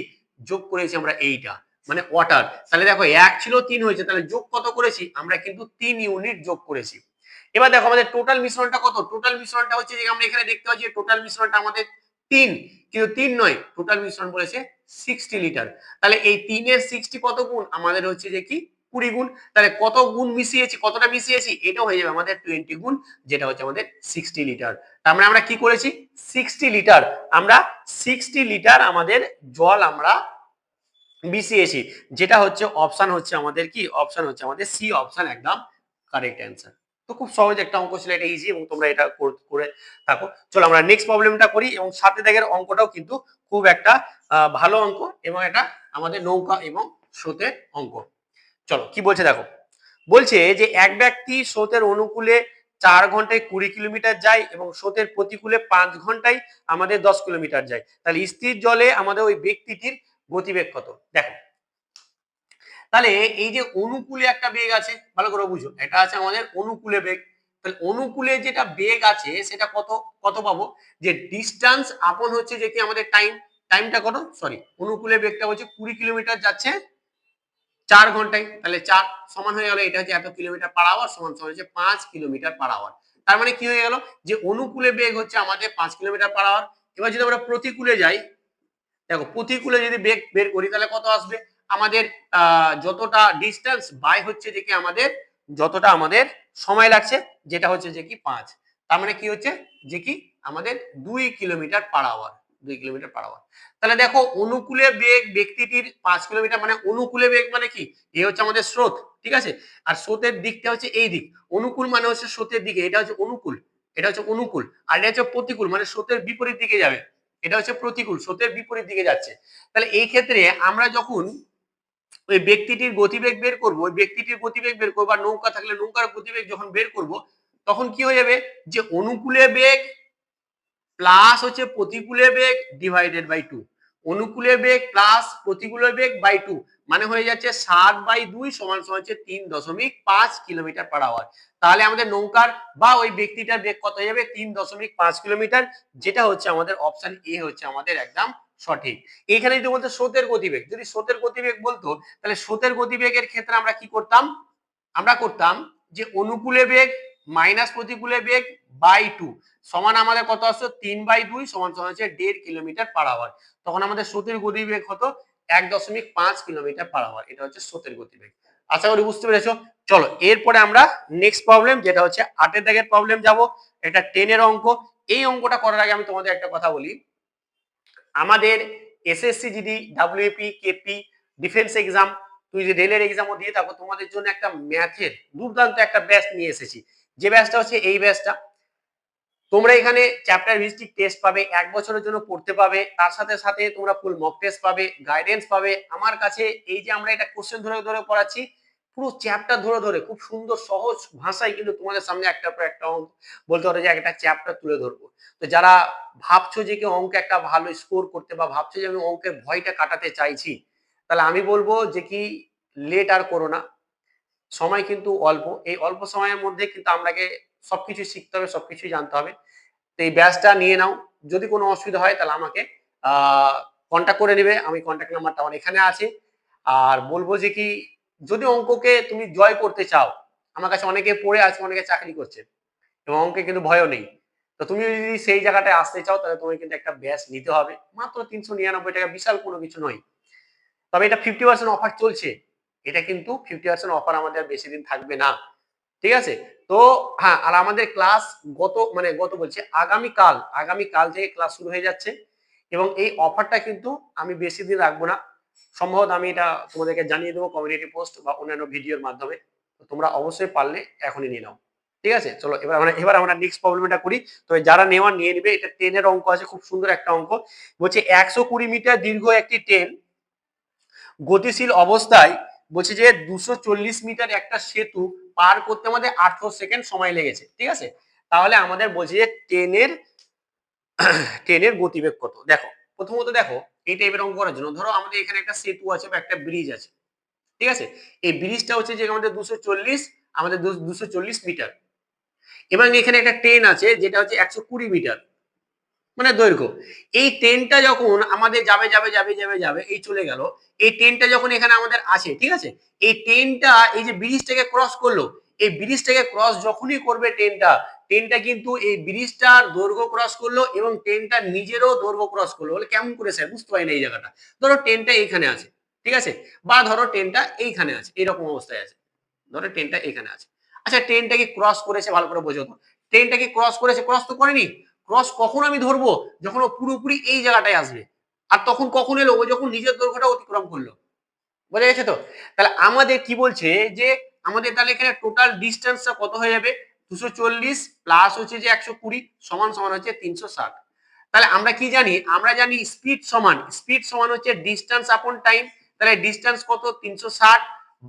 যোগ করেছি আমরা এইটা, মানে ওয়াটার। তাহলে দেখো 1 ছিল 3 হয়েছে, তাহলে যোগ কত করেছি? আমরা কিন্তু 3 ইউনিট যোগ করেছি। এবার দেখো আমাদের টোটাল মিশ্রণটা কত? টোটাল মিশ্রণটা হচ্ছে যে আমরা এখানে দেখতে পাচ্ছি টোটাল মিশ্রণটা আমাদের 3, কিন্তু 3 নয়, টোটাল মিশ্রণ বলেছে 60 লিটার। তাহলে এই 3 এর 60 কত গুণ? আমাদের হচ্ছে যে কি 20 গুণ। তাহলে কত গুণ মিশিয়েছি, কতটা মিশিয়েছি? এটাও হয়ে যাবে আমাদের 20 গুণ, যেটা হচ্ছে আমাদের 60 লিটার। তার মানে আমরা কি করেছি? 60 লিটার, আমরা 60 লিটার আমাদের জল আমরা মিশিয়েছি, যেটা হচ্ছে অপশন হচ্ছে আমাদের কি? অপশন হচ্ছে আমাদের সি অপশন, একদম কারেক্ট অ্যান্সার। তো খুব সহজ একটা অঙ্ক ছিল, এটা ইজি, এবং তোমরা এটা করে থাকো। চলো আমরা নেক্সট প্রবলেমটা করি, এবং 7 দাগের অঙ্কটাও কিন্তু খুব একটা ভালো অঙ্ক, এবং এটা আমাদের নৌকা এবং স্রোতের অঙ্ক। চলো কি বলছে দেখো। বলছে যে এক ব্যক্তি স্রোতের অনুকূলে 4 ঘন্টায় 20 কিলোমিটার যায় এবং স্রোতের প্রতিকূলে 5 ঘন্টায় আমাদের 10 কিলোমিটার যায়। তাহলে স্থির জলে আমাদের ওই ব্যক্তিটির গতিবেগ কত? দেখো তাহলে এই যে অনুকূলে একটা বেগ আছে, ভালো করে বুঝো, এটা আছে আমাদের অনুকূলে বেগ। তাহলে অনুকূলে যেটা বেগ আছে সেটা কত কত পাবো? যে ডিসটেন্স আপন হচ্ছে যে কি আমাদের টাইম, টাইমটা কত? সরি, অনুকূলে বেগটা হচ্ছে 20 কিলোমিটার যাচ্ছে 4 ঘন্টায়, তাহলে 4 সমান হয়ে গেল, এটা হচ্ছে এত কিলোমিটার পার আওয়ার, সমান সমান হচ্ছে 5 কিলোমিটার পার আওয়ার। তার মানে কি হয়ে গেল? যে অনুকূলে বেগ হচ্ছে আমাদের 5 কিলোমিটার পার আওয়ার। এবার যদি আমরা প্রতিকূলে যাই, দেখো প্রতিকূলে যদি বেগ বের করি তাহলে কত আসবে? আমাদের যতটা ডিসটেন্স বাই হচ্ছে যে কি আমাদের যতটা আমাদের সময় লাগছে, যেটা হচ্ছে যে কি 5, তার মানে কি হচ্ছে যে কি আমাদের 2 kilometre per hour, 2 kilometre per hour. তাহলে দেখো অনুকূলে বেগ ব্যক্তিটির 5 কিলোমিটার, মানে অনুকূলে বেগ মানে কি? এই হচ্ছে আমাদের স্রোত, ঠিক আছে? আর স্রোতের দিকটা হচ্ছে এই দিক, অনুকূল মানে হচ্ছে স্রোতের দিকে, এটা হচ্ছে অনুকূল, এটা হচ্ছে অনুকূল, আর এটা হচ্ছে প্রতিকূল, মানে স্রোতের বিপরীত দিকে যাবে। এটা হচ্ছে প্রতিকূল, স্রোতের বিপরীত দিকে যাচ্ছে। তাহলে এই ক্ষেত্রে আমরা যখন ওই ব্যক্তিটির গতিবেগ বের করব, ওই ব্যক্তিটির গতিবেগ বের করবো, বা নৌকা থাকলে নৌকার গতিবেগ যখন বের করব, তখন কি হয়ে যাবে, যে অনুকূলে বেগ প্লাস হচ্ছে প্রতিকূলে বেগ ডিভাইডেড বাই 2, অনুকূলে বেগ প্লাস প্রতিকূলে বেগ বাই 2, মানে হয়ে যাচ্ছে 7/2 সমান সমান হচ্ছে 3.5 কিলোমিটার পার আওয়ার। তাহলে আমাদের নৌকার বা ওই ব্যক্তিটার বেগ কত হয়ে যাবে, 3.5 কিলোমিটার, যেটা হচ্ছে আমাদের অপশন এ হচ্ছে আমাদের একদম সঠিক। এখানে যদি বলতো স্রোতের গতিবেগ, যদি স্রোতের গতিবেগ বলতো, তাহলে স্রোতের গতিবেগের ক্ষেত্রে আমরা কি করতাম, আমরা করতাম যে অনুকূলে বেগ মাইনাস প্রতিকূলে বেগ বাই 2 সমান আমাদের কত আসছে, 3/2 সমান সমান হচ্ছে 1.5 কিলোমিটার পার আওয়ার। তখন আমাদের স্রোতের গতিবেগ হতো 1.5 কিলোমিটার পার আওয়ার। এটা হচ্ছে স্রোতের গতিবেগ। আশা করি বুঝতে পেরেছো। চলো এরপরে আমরা নেক্সট প্রবলেম, যেটা হচ্ছে 8 দাগের প্রবলেম যাব। এটা 10 এর অঙ্ক। এই অঙ্কটা করার আগে আমি তোমাদের একটা কথা বলি, আমাদের SSC GD WP KP defence exam, তুই যে রেলের এক্সামও দিয়ে থাকো, তোমাদের জন্য একটা ম্যাথের দুর্দান্ত একটা ব্যাচ নিয়ে এসেছি। যে ব্যাচটা হচ্ছে এই ব্যাচটা। তোমরা এখানে চ্যাপ্টার ভিত্তিক টেস্ট পাবে, 1 বছরের জন্য পড়তে পাবে, তার সাথে সাথে তোমরা ফুল মক টেস্ট পাবে, গাইডেন্স পাবে আমার কাছে। এই যে আমরা এটা কোশ্চেন ধরে ধরে পড়াচ্ছি, পুরো চ্যাপ্টার ধরে ধরে খুব সুন্দর সহজ ভাষায় কিন্তু তোমাদের সামনে একটা পর একটা বলতে পারো যে একটা চ্যাপ্টার তুলে ধরবো। তো যারা ভাবছো যে কি অঙ্কে একটা ভালো স্কোর করতে, বা ভাবছো যে আমি অঙ্কের ভয়টা কাটাতে চাইছি, তাহলে আমি বলবো যে কি লেট আর করো না, সময় কিন্তু অল্প। এই অল্প সময়ের মধ্যে কিন্তু আপনাকে সবকিছু শিখতে হবে, সবকিছুই জানতে হবে। তো এই ব্যাচটা নিয়ে নাও। যদি কোনো অসুবিধা হয় তাহলে আমাকে কন্ট্যাক্ট করে নেবে, আমি কন্ট্যাক্ট নাম্বারটা আমার এখানে আছে। আর বলবো যে কি, যদি অঙ্ককে তুমি জয় করতে চাও, আমার কাছে অনেকে পড়ে আছে, অনেকে চাকরি করছে, এবং অঙ্কে কিন্তু ভয়ও নেই। তো তুমি যদি সেই জায়গাটায় আসতে চাও, তাহলে তোমাকে কিন্তু একটা ব্যাচ নিতে হবে। মাত্র 399 টাকা, বিশাল কোনো কিছু নয়। তবে এটা 50% অফার চলছে। এটা কিন্তু 50% অফার আমাদের বেশি দিন থাকবে না, ঠিক আছে? তো হ্যাঁ, আর আমাদের ক্লাস গত বলছি আগামীকাল থেকে ক্লাস শুরু হয়ে যাচ্ছে, এবং এই অফারটা কিন্তু আমি বেশি দিন রাখবো না। সম্ভবত আমি এটা তোমাদেরকে জানিয়ে দেবো কমিউনিটি পোস্ট বা অন্যান্য ভিডিওর মাধ্যমে। তোমরা অবশ্যই পারলে এখনই নিয়ে নাও, ঠিক আছে? চলো এবার আমরা নেক্সট প্রবলেমটা করি। তো যারা নেওয়ার নিয়ে নিবে। এটা 10 এর অঙ্ক আছে, খুব সুন্দর একটা অঙ্ক। বলছে 120 মিটার দীর্ঘ একটি ট্রেন গতিশীল অবস্থায়, বলছে যে 240 মিটার একটা সেতু পার করতে আমাদের 18 সেকেন্ড সময় লেগেছে, ঠিক আছে? তাহলে আমাদের বলছে যে ট্রেনের গতিবেগ কত। দেখো, প্রথমত দেখো, এই টাইপের অঙ্ক করার জন্য ধরো আমাদের এখানে একটা সেতু আছে বা একটা ব্রিজ আছে, ঠিক আছে? এই ব্রিজটা হচ্ছে যে আমাদের 240 মিটার, এবং এখানে একটা ট্রেন আছে যেটা হচ্ছে 120 মিটার, মানে দৈর্ঘ্য। এই ট্রেনটা যখন আমাদের যাবে যাবে যাবে যাবে যাবে এই চলে গেল, এই ট্রেনটা যখন এখানে আমাদের আছে, ঠিক আছে, এই ট্রেনটা এই যে ব্রিজটাকে ক্রস করলো, এই ব্রিজটাকে ক্রস যখনই করবে ট্রেনটা কিন্তু এই ব্রিজটার দৈর্ঘ্য ক্রস করলো, এবং ট্রেনটা নিজেরও দৈর্ঘ্য ক্রস করলো। বলে কেমন করে স্যার, বুঝতে পারি না এই জায়গাটা। ধরো ট্রেনটা এইখানে আছে, ঠিক আছে, বা ধরো ট্রেনটা এইখানে আছে, এরকম অবস্থায় আছে। ধরো ট্রেনটা এখানে আছে। আচ্ছা, ট্রেনটা কি ক্রস করেছে, ভালো করে বোঝো তো। ট্রেনটা কি ক্রস করেছে? ক্রস তো করেনি। ক্রস কখন আমি ধরবো, যখন ও পুরোপুরি এই জায়গাটায় আসবে। আর তখন কখন এলো, ও যখন নিজের দৈর্ঘ্যটা অতিক্রম করলো। বোঝা গেছে তো? তাহলে আমাদের কি বলছে, যে আমাদের তাহলে এখানে টোটাল ডিস্টেন্সটা কত হয়ে যাবে, 240 প্লাস হচ্ছে যে 120 সমান সমান হচ্ছে 360। তাহলে আমরা কি জানি, আমরা জানি স্পিড সমান হচ্ছে ডিস্টেন্স আপন টাইম। তাহলে ডিস্টেন্স কত, 360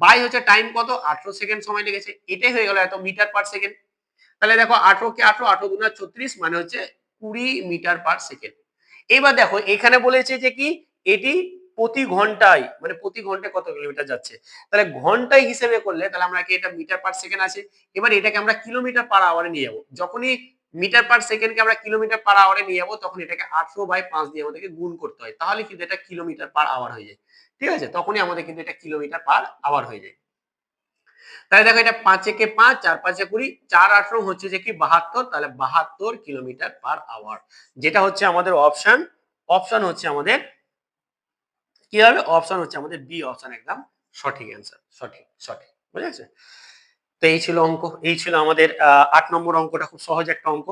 বাই হচ্ছে টাইম কত, 18 সেকেন্ড সময় লেগেছে। এটাই হয়ে গেল এত মিটার পার সেকেন্ড। তাহলে দেখো 18 কে 18, 18 দুনা 36, মানে হচ্ছে 20 মিটার পার সেকেন্ড। এবার দেখো এখানে বলেছে যে কি, এটি প্রতি ঘন্টায়, মানে প্রতি ঘন্টায় কত কিলোমিটার যাচ্ছে। তাহলে ঘন্টায় হিসেবে করলে তাহলে আমরা কি, এটা মিটার পার সেকেন্ড আছে, এবার এটাকে আমরা কিলোমিটার পার আওয়ারে নিয়ে যাবো। যখনই মিটার পার সেকেন্ডকে আমরা কিলোমিটার পার আওয়ারে নিয়ে যাবো, তখন এটাকে 18/5 দিয়ে আমাদেরকে গুণ করতে হয়, তাহলে কিন্তু এটা কিলোমিটার পার আওয়ার হয়ে যায়, ঠিক আছে? তখনই আমাদের কিন্তু এটা কিলোমিটার পার আওয়ার হয়ে যায়। তাহলে দেখো, এটা 5 একে 5, 4 5 20, 4 18 হচ্ছে যে কি 72, তাহলে 72 কিলোমিটার পার আওয়ার, যেটা হচ্ছে আমাদের অপশন হচ্ছে আমাদের কি হবে, অপশন হচ্ছে আমাদের বি অপশন, একদম সঠিক অ্যান্সার, সঠিক সঠিক, বুঝা গেছে? তো এই ছিল অঙ্ক, এই ছিল আমাদের 8 নম্বর অঙ্কটা, খুব সহজ একটা অঙ্ক।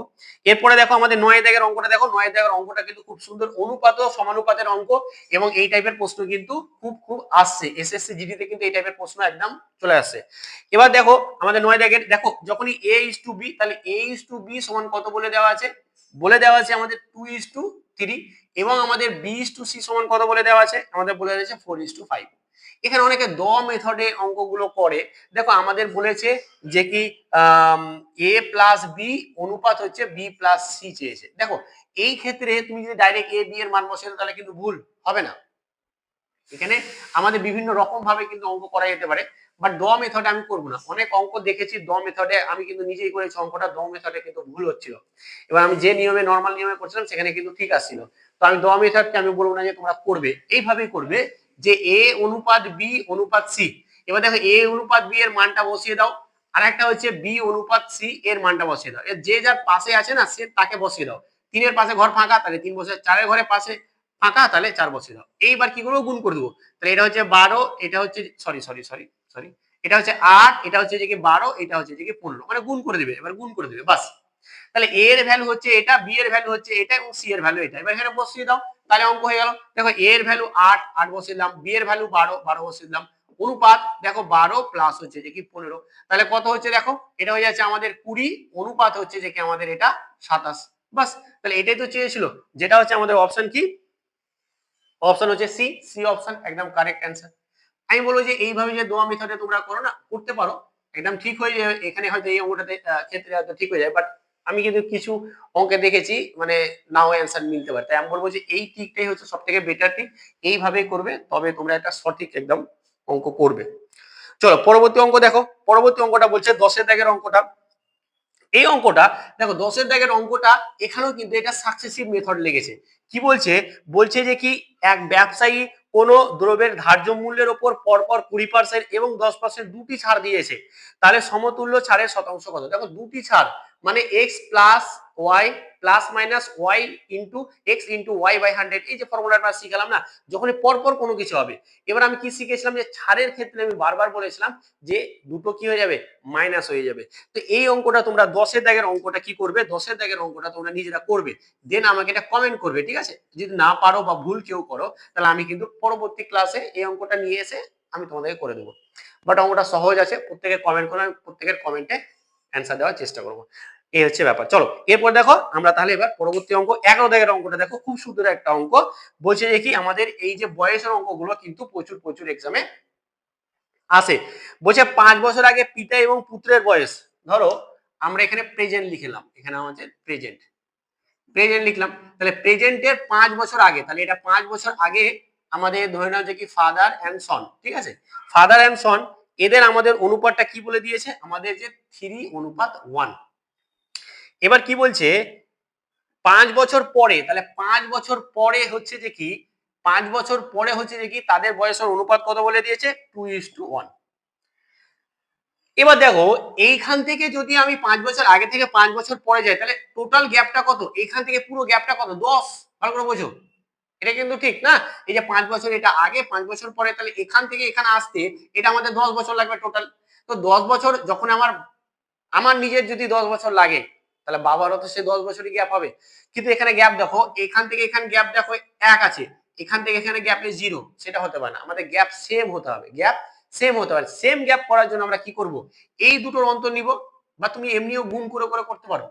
এরপরে দেখো আমাদের 9 দাগের অঙ্কটা দেখো, 9 দাগের অঙ্কটা কিন্তু খুব সুন্দর, অনুপাত ও সমানুপাতের অঙ্ক, এবং এই টাইপের প্রশ্ন কিন্তু খুব খুব আসছে এসএসসি জিডিতে, কিন্তু এই টাইপের প্রশ্ন একদম চলে আসছে। এবার দেখো আমাদের 9 দাগের, দেখো যখনই a:b, তাহলে a:b সমান কত বলে দেওয়া আছে, বলে দেওয়া আছে আমাদের 2:3, এবং আমাদের b:c সমান কত বলে দেওয়া আছে, আমাদের বলে দেওয়া আছে 4:5। এখানে অনেকে দ মেথডে অঙ্কগুলো করে। দেখো আমাদের বলেছে যে কি a প্লাস বি অনুপাত হচ্ছে b প্লাস সি চেয়েছে। দেখো এই ক্ষেত্রে তুমি যদি ডাইরেক্ট a b এর মান বসিয়ে দাও তাহলে কিন্তু ভুল হবে না। এখানে আমাদের বিভিন্ন রকম ভাবে কিন্তু অঙ্ক করা যেতে পারে, বাট দ মেথডে আমি করবো না। অনেক অঙ্ক দেখেছি দ মেথডে, আমি কিন্তু নিজেই করেছি অঙ্কটা, দ মেথডে কিন্তু ভুল হচ্ছিল। এবার আমি যে নিয়মে নর্মাল নিয়মে করছিলাম সেখানে কিন্তু ঠিক আসছিল। তো আমি দ মেথডকে আমি বলবো না যে তোমরা করবে, এইভাবেই করবে যে a অনুপাত b অনুপাত c। এবার দেখো a অনুপাত b এর মানটা বসিয়ে দাও, আর একটা হচ্ছে b অনুপাত c এর মানটা বসিয়ে দাও। এর যে যার পাশে আছে না সে তাকে বসিয়ে দাও। 3-এর পাশে ঘর ফাঁকা তাহলে 3 বসে, 4-এর ঘরে পাশে ফাঁকা তাহলে 4 বসিয়ে দাও। এইবার কি করবো, গুণ করে দেবো। তাহলে এটা হচ্ছে 12, এটা হচ্ছে সরি সরি সরি সরি এটা হচ্ছে 8, এটা হচ্ছে যে কি 12, এটা হচ্ছে যে কি 15, মানে গুণ করে দিবে। এবার গুণ করে দিবে বাস। তাহলে a এর ভ্যালু হচ্ছে এটা, b এর ভ্যালু হচ্ছে এটা, এবং c এর ভ্যালু এটা। এবার এখানে বসিয়ে দাও, তাহলে অঙ্ক হয়ে গেল। দেখো a এর ভ্যালু 8, 8 বসিয়ে দিলাম, b এর ভ্যালু 12, 12 বসিয়ে দিলাম। অনুপাত দেখো 12 প্লাস হচ্ছে যে কি 15, তাহলে কত হচ্ছে দেখো, এটা হয়ে যাচ্ছে আমাদের 20, অনুপাত হচ্ছে যে কি আমাদের এটা 27। বাস, তাহলে এটাই তো চেয়েছিল, যেটা হচ্ছে আমাদের অপশন কি, অপশন হচ্ছে সি, সি অপশন একদম কারেক্ট অ্যান্সার। আমি বলবো যে এইভাবে যে দোয়া মেথডে তোমরা করো না, করতে পারো, একদম ঠিক হয়ে যাবে। এখানে হয়তো এই অঙ্কটাতে ক্ষেত্রে হয়তো ঠিক হয়ে যায়, বাট আমি কিন্তু কিছু অঙ্কে দেখেছি মানে নাও অ্যান্সার মিলতে পারে। তাই আমি বলবো যে এই ট্রিকটাই হচ্ছে সব থেকে বেটার ট্রিক, এইভাবেই করবে তবে তোমরা একটা সঠিক একদম অঙ্ক করবে। চলো পরবর্তী অঙ্ক দেখো, পরবর্তী অঙ্কটা বলছে 10-এর দাগের অঙ্কটা। এই অঙ্কটা দেখো, 10-এর দাগের অঙ্কটা, এখানেও কিন্তু এটা সাকসেসিভ মেথড লেগেছে। কি বলছে, বলছে যে কি এক ব্যবসায়ী কোন দ্রব্যের ধার্য মূল্যের উপর পরপর 20% এবং 10% দুটি ছাড় দিয়েছে, তাহলে সমতুল্য ছাড়ের শতাংশ কত। দেখো দুটি ছাড় মানে X plus Y plus minus Y into X into Y by 100, এই যে ফর্মুলাটা শিখালাম না, যখনই পরপর কোনো কিছু হবে। এবার আমি কি শিখেছিলাম, যে ছাড়ের ক্ষেত্রে আমি বারবার বলেছিলাম যে দুটো কি হয়ে যাবে, মাইনাস হয়ে যাবে। তো এই অঙ্কটা তোমরা 10-এর দাগের অঙ্কটা কি করবে, 10-এর দাগের অঙ্কটা তোমরা নিজেরা করবে, দেন আমাকে এটা কমেন্ট করবে, ঠিক আছে। যদি না পারো বা ভুল কেউ করো তাহলে আমি কিন্তু পরবর্তী ক্লাসে এই অঙ্কটা নিয়ে এসে আমি তোমাদেরকে করে দেবো। বাট অঙ্কটা সহজ আছে, প্রত্যেকের কমেন্ট করে আমি প্রত্যেকের কমেন্টে অ্যান্সার দেওয়ার চেষ্টা করবো। এই হচ্ছে ব্যাপার। চলো এরপর দেখো আমরা তাহলে এবার পরবর্তী অঙ্ক 11-এর অঙ্কটা দেখো, খুব সুন্দর একটা অঙ্ক। বলছে যে কি আমাদের এই যে বয়সের অঙ্কগুলো কিন্তু প্রচুর প্রচুর এক্সামে আসে। বলছে 5 বছর আগে পিতা এবং পুত্রের বয়স, ধরো আমরা এখানে প্রেজেন্ট লিখলাম, এখানে আমাদের প্রেজেন্ট, প্রেজেন্ট লিখলাম। তাহলে প্রেজেন্টের 5 বছর আগে, তাহলে এটা 5 বছর আগে আমাদের ধরে নাও যে কি ফাদার এন্ড সন, ঠিক আছে। ফাদার এন্ড সন এদের আমাদের অনুপাতটা কি বলে দিয়েছে, আমাদের যে 3:1। এবার কি বলছে 5 বছর পরে, তাহলে 5 বছর পরে হচ্ছে যে কি, 5 বছর পরে হচ্ছে যে কি তাদের বয়সের অনুপাত কত বলে দিয়েছে, 2:1। এবার দেখো এইখান থেকে যদি আমি 5 বছর আগে থেকে 5 বছর পরে যাই, তাহলে টোটাল গ্যাপটা কত, এইখান থেকে পুরো গ্যাপটা কত, 10। ভালো করে বোঝো, এটা কিন্তু ঠিক না। এই যে 5 বছর এটা আগে, 5 বছর পরে, তাহলে এখান থেকে এখানে আসতে এটা আমাদের 10 বছর লাগবে টোটাল। তো 10 বছর যখন আমার আমার নিজের যদি 10 বছর লাগে, তাহলে বাবারও তো সে 10 বছরই গ্যাপ হবে। কিন্তু এখানে গ্যাপ দেখো, এখান থেকে এখানে গ্যাপ দেখো 1 আছে, এখান থেকে এখানে গ্যাপে 0, সেটা হতে পারে না। আমাদের গ্যাপ সেম হতে হবে, গ্যাপ সেম হতে পারে। সেম গ্যাপ করার জন্য আমরা কি করব, এই দুটোর অন্তর নিব, বা তুমি এমনিও গুণ করে করে করতে পারো,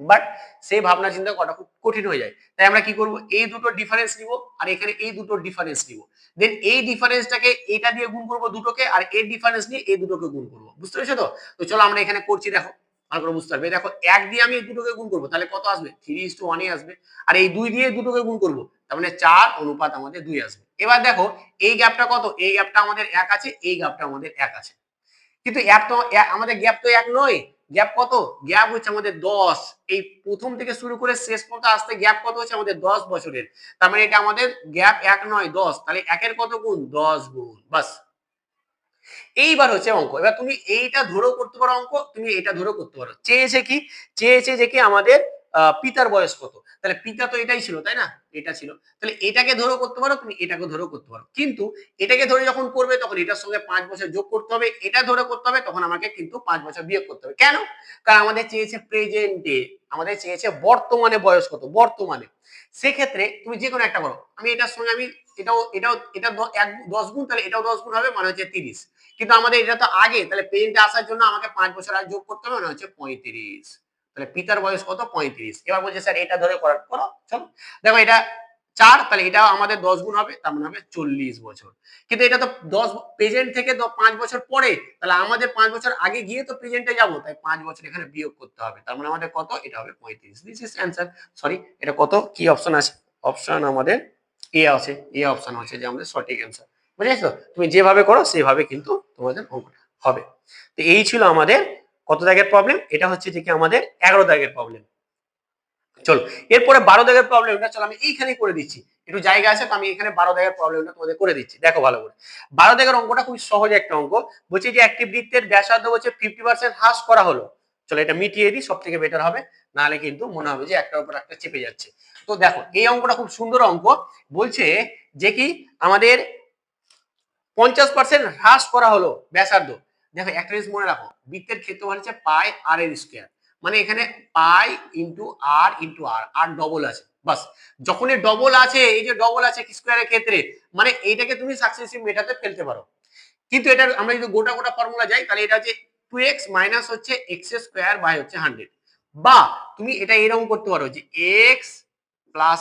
বাট সেই ভাবনা চিন্তা করা খুব কঠিন হয়ে যায়। তাই আমরা কি করব, এই দুটোর ডিফারেন্স নিব, আর এখানে এই দুটোর ডিফারেন্স নিব, দেন এই ডিফারেন্সটাকে এটা দিয়ে গুণ করব দুটোকে, আর এর ডিফারেন্স নিয়ে এই দুটোকে গুণ করব। বুঝতে পেরেছো তো? তো চলো আমরা এখানে করছি, দেখো ভালো করে বুঝতে পারবে। দেখো 1 দিয়ে আমি এই দুটোকে গুণ করব, তাহলে কত আসবে, 3:1 আসবে। আর এই 2 দিয়ে দুটোকে গুণ করব, তার মানে 4 অনুপাত আমাদের 2 আসবে। এবার দেখো এই গ্যাপটা কত, এই গ্যাপটা আমাদের 1 আছে, এই গ্যাপটা আমাদের 1 আছে। কিন্তু আমাদের গ্যাপ তো 1 নয়, গ্যাপ কত, গ্যাপ হচ্ছে আমাদের 10। এই প্রথম থেকে শুরু করে শেষ পর্যন্ত আসতে গ্যাপ কত হচ্ছে আমাদের 10 বছরের। তার মানে এটা আমাদের গ্যাপ 1 নয় 10, তাহলে 1 এর কত গুণ, 10 গুণ। বাস, এইবার হচ্ছে অঙ্ক। এবার তুমি এইটা ধরেও করতে পারো অঙ্ক, তুমি এটা ধরেও করতে পারো। চেয়েছে কি, চেয়েছে যে কি আমাদের পিতার বয়স কত, তাহলে পিতা তো এটাই ছিল তাই না, এটা ছিল, তাহলে এটাকে ধরেও করতে পারো তুমি, এটাকে ধরেও করতে পারো, কিন্তু এটাকে ধরে যখন করবে তখন এটার সঙ্গে 5 বছর যোগ করতে হবে, এটা ধরে করতে হবে তখন আমাকে কিন্তু 5 বছর বিয়োগ করতে হবে। কেন? কারণ আমাদের চেয়েছে প্রেজেন্টে, আমাদের চেয়েছে বর্তমানে বয়স কত, বর্তমানে। সেক্ষেত্রে তুমি যে কোনো একটা করো, আমি এটার সঙ্গে আমি এটা 10 গুণ, তাহলে এটাও 10 গুণ হবে, মানে হচ্ছে 30, কিন্তু আমাদের এটা তো আগে, তাহলে প্রেজেন্টে আসার জন্য আমাকে 5 বছর আগে যোগ করতে হবে, মানে হচ্ছে 35। তাহলে পিতার বয়স কত, 35। এবার বলছে স্যার এটা ধরে করো, চলো দেখো এটা 4, তাহলে এটা আমাদের 10 গুণ হবে, তার মানে হবে 40 বছর। কিন্তু এটা তো 10 প্রেজেন্ট থেকে 5 বছর পরে, তাহলে আমাদের 5 বছর আগে গিয়ে তো প্রেজেন্টে যাবো, তাই 5 বছর এখানে বিয়োগ করতে হবে, তার মানে আমাদের কত, এটা হবে 35। This is answer. সরি, এটা কত, কি অপশন আছে? অপশন আমাদের এ আছে, এ অপশন হচ্ছে যে আমাদের সঠিক অ্যান্সার। বুঝেছো? তুমি যেভাবে করো সেভাবে কিন্তু তোমাদের অঙ্কটা হবে। তো এই ছিল আমাদের কত দাগের প্রবলেম, এটা হচ্ছে যে কি আমাদের 11 দাগের প্রবলেম। চলো এরপরে 12 দাগের প্রবলেমটা, চলো আমি এইখানে করে দিচ্ছি, একটু জায়গা আছে তো আমি এখানে 12 দাগের প্রবলেমটা তোমাদের করে দিচ্ছি, দেখো ভালো করে। 12 দাগের অঙ্কটা খুব সহজ একটা অঙ্ক, বলছে যে একটি বৃত্তের ব্যাসার্ধ হচ্ছে 50% হ্রাস করা হলো। চলো এটা মিটিয়ে দিই, সব থেকে বেটার হবে, নাহলে কিন্তু মনে হবে যে একটার উপর একটা চেপে যাচ্ছে। তো দেখো এই অঙ্কটা খুব সুন্দর অঙ্ক, বলছে যে কি আমাদের 50% হ্রাস করা হলো ব্যাসার্ধ। দেখো একটা জিনিস মনে রাখো, বৃত্তের ক্ষেত্রফল হচ্ছে পাই আর এর স্কয়ার, মানে এখানে পাই ইন্টু আর, আর ডবল আছে, বাস। যখন এই ডবল আছে, এই যে ডবল আছে স্কয়ারের ক্ষেত্রে, মানে এইটাকে তুমি সাকসেসিভ মেথডে ফেলতে পারো। কিন্তু এটা আমরা যদি গোটা গোটা ফর্মুলা যাই, তাহলে এটা হচ্ছে 2x মাইনাস হচ্ছে x স্কয়ার বাই হচ্ছে 100, বা তুমি এটা এরকম করতে পারো যে x প্লাস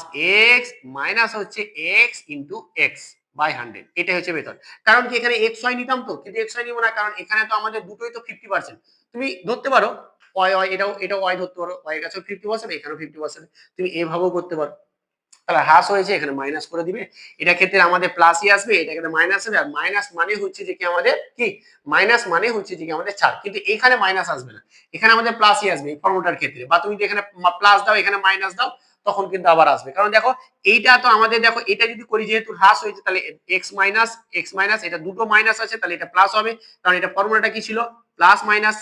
x মাইনাস হচ্ছে x ইন্টু x বাই 100, এটাই হচ্ছে মেথড। কারণ কি এখানে x y নিতাম তো, কিন্তু x y নিব না, কারণ এখানে তো আমাদের দুটোই তো 50%। তুমি ধরতে পারো y y, এটাও y ধরতে পারো, y এর কাছেও 50%, এখানেও 50%, তুমি এভাবেও করতে পারো। তাহলে হ্রাস হয়েছে, এখানে মাইনাস করে দিবে, এটা ক্ষেত্রে আমাদের প্লাসই আসবে, এটা ক্ষেত্রে মাইনাস হবে, আর মাইনাস মানে হচ্ছে যে কি আমাদের কি, মাইনাস মানে হচ্ছে যে কি আমাদের 4, কিন্তু এখানে মাইনাস আসবে না, এখানে আমাদের প্লাসই আসবে এই ফর্মুলার ক্ষেত্রে। বা তুমি যদি এখানে প্লাস দাও, এখানে মাইনাস দাও, তখন কিন্তু আবার আসবে। কারণ দেখো এইটা তো আমাদের, দেখো এটা যদি করি, যেহেতু হ্রাস হয়েছে, তাহলে এক্স মাইনাস, এটা দুটো মাইনাস আছে, তাহলে এটা প্লাস হবে, কারণ এটা ফর্মুলাটা কি ছিল, প্লাস মাইনাস।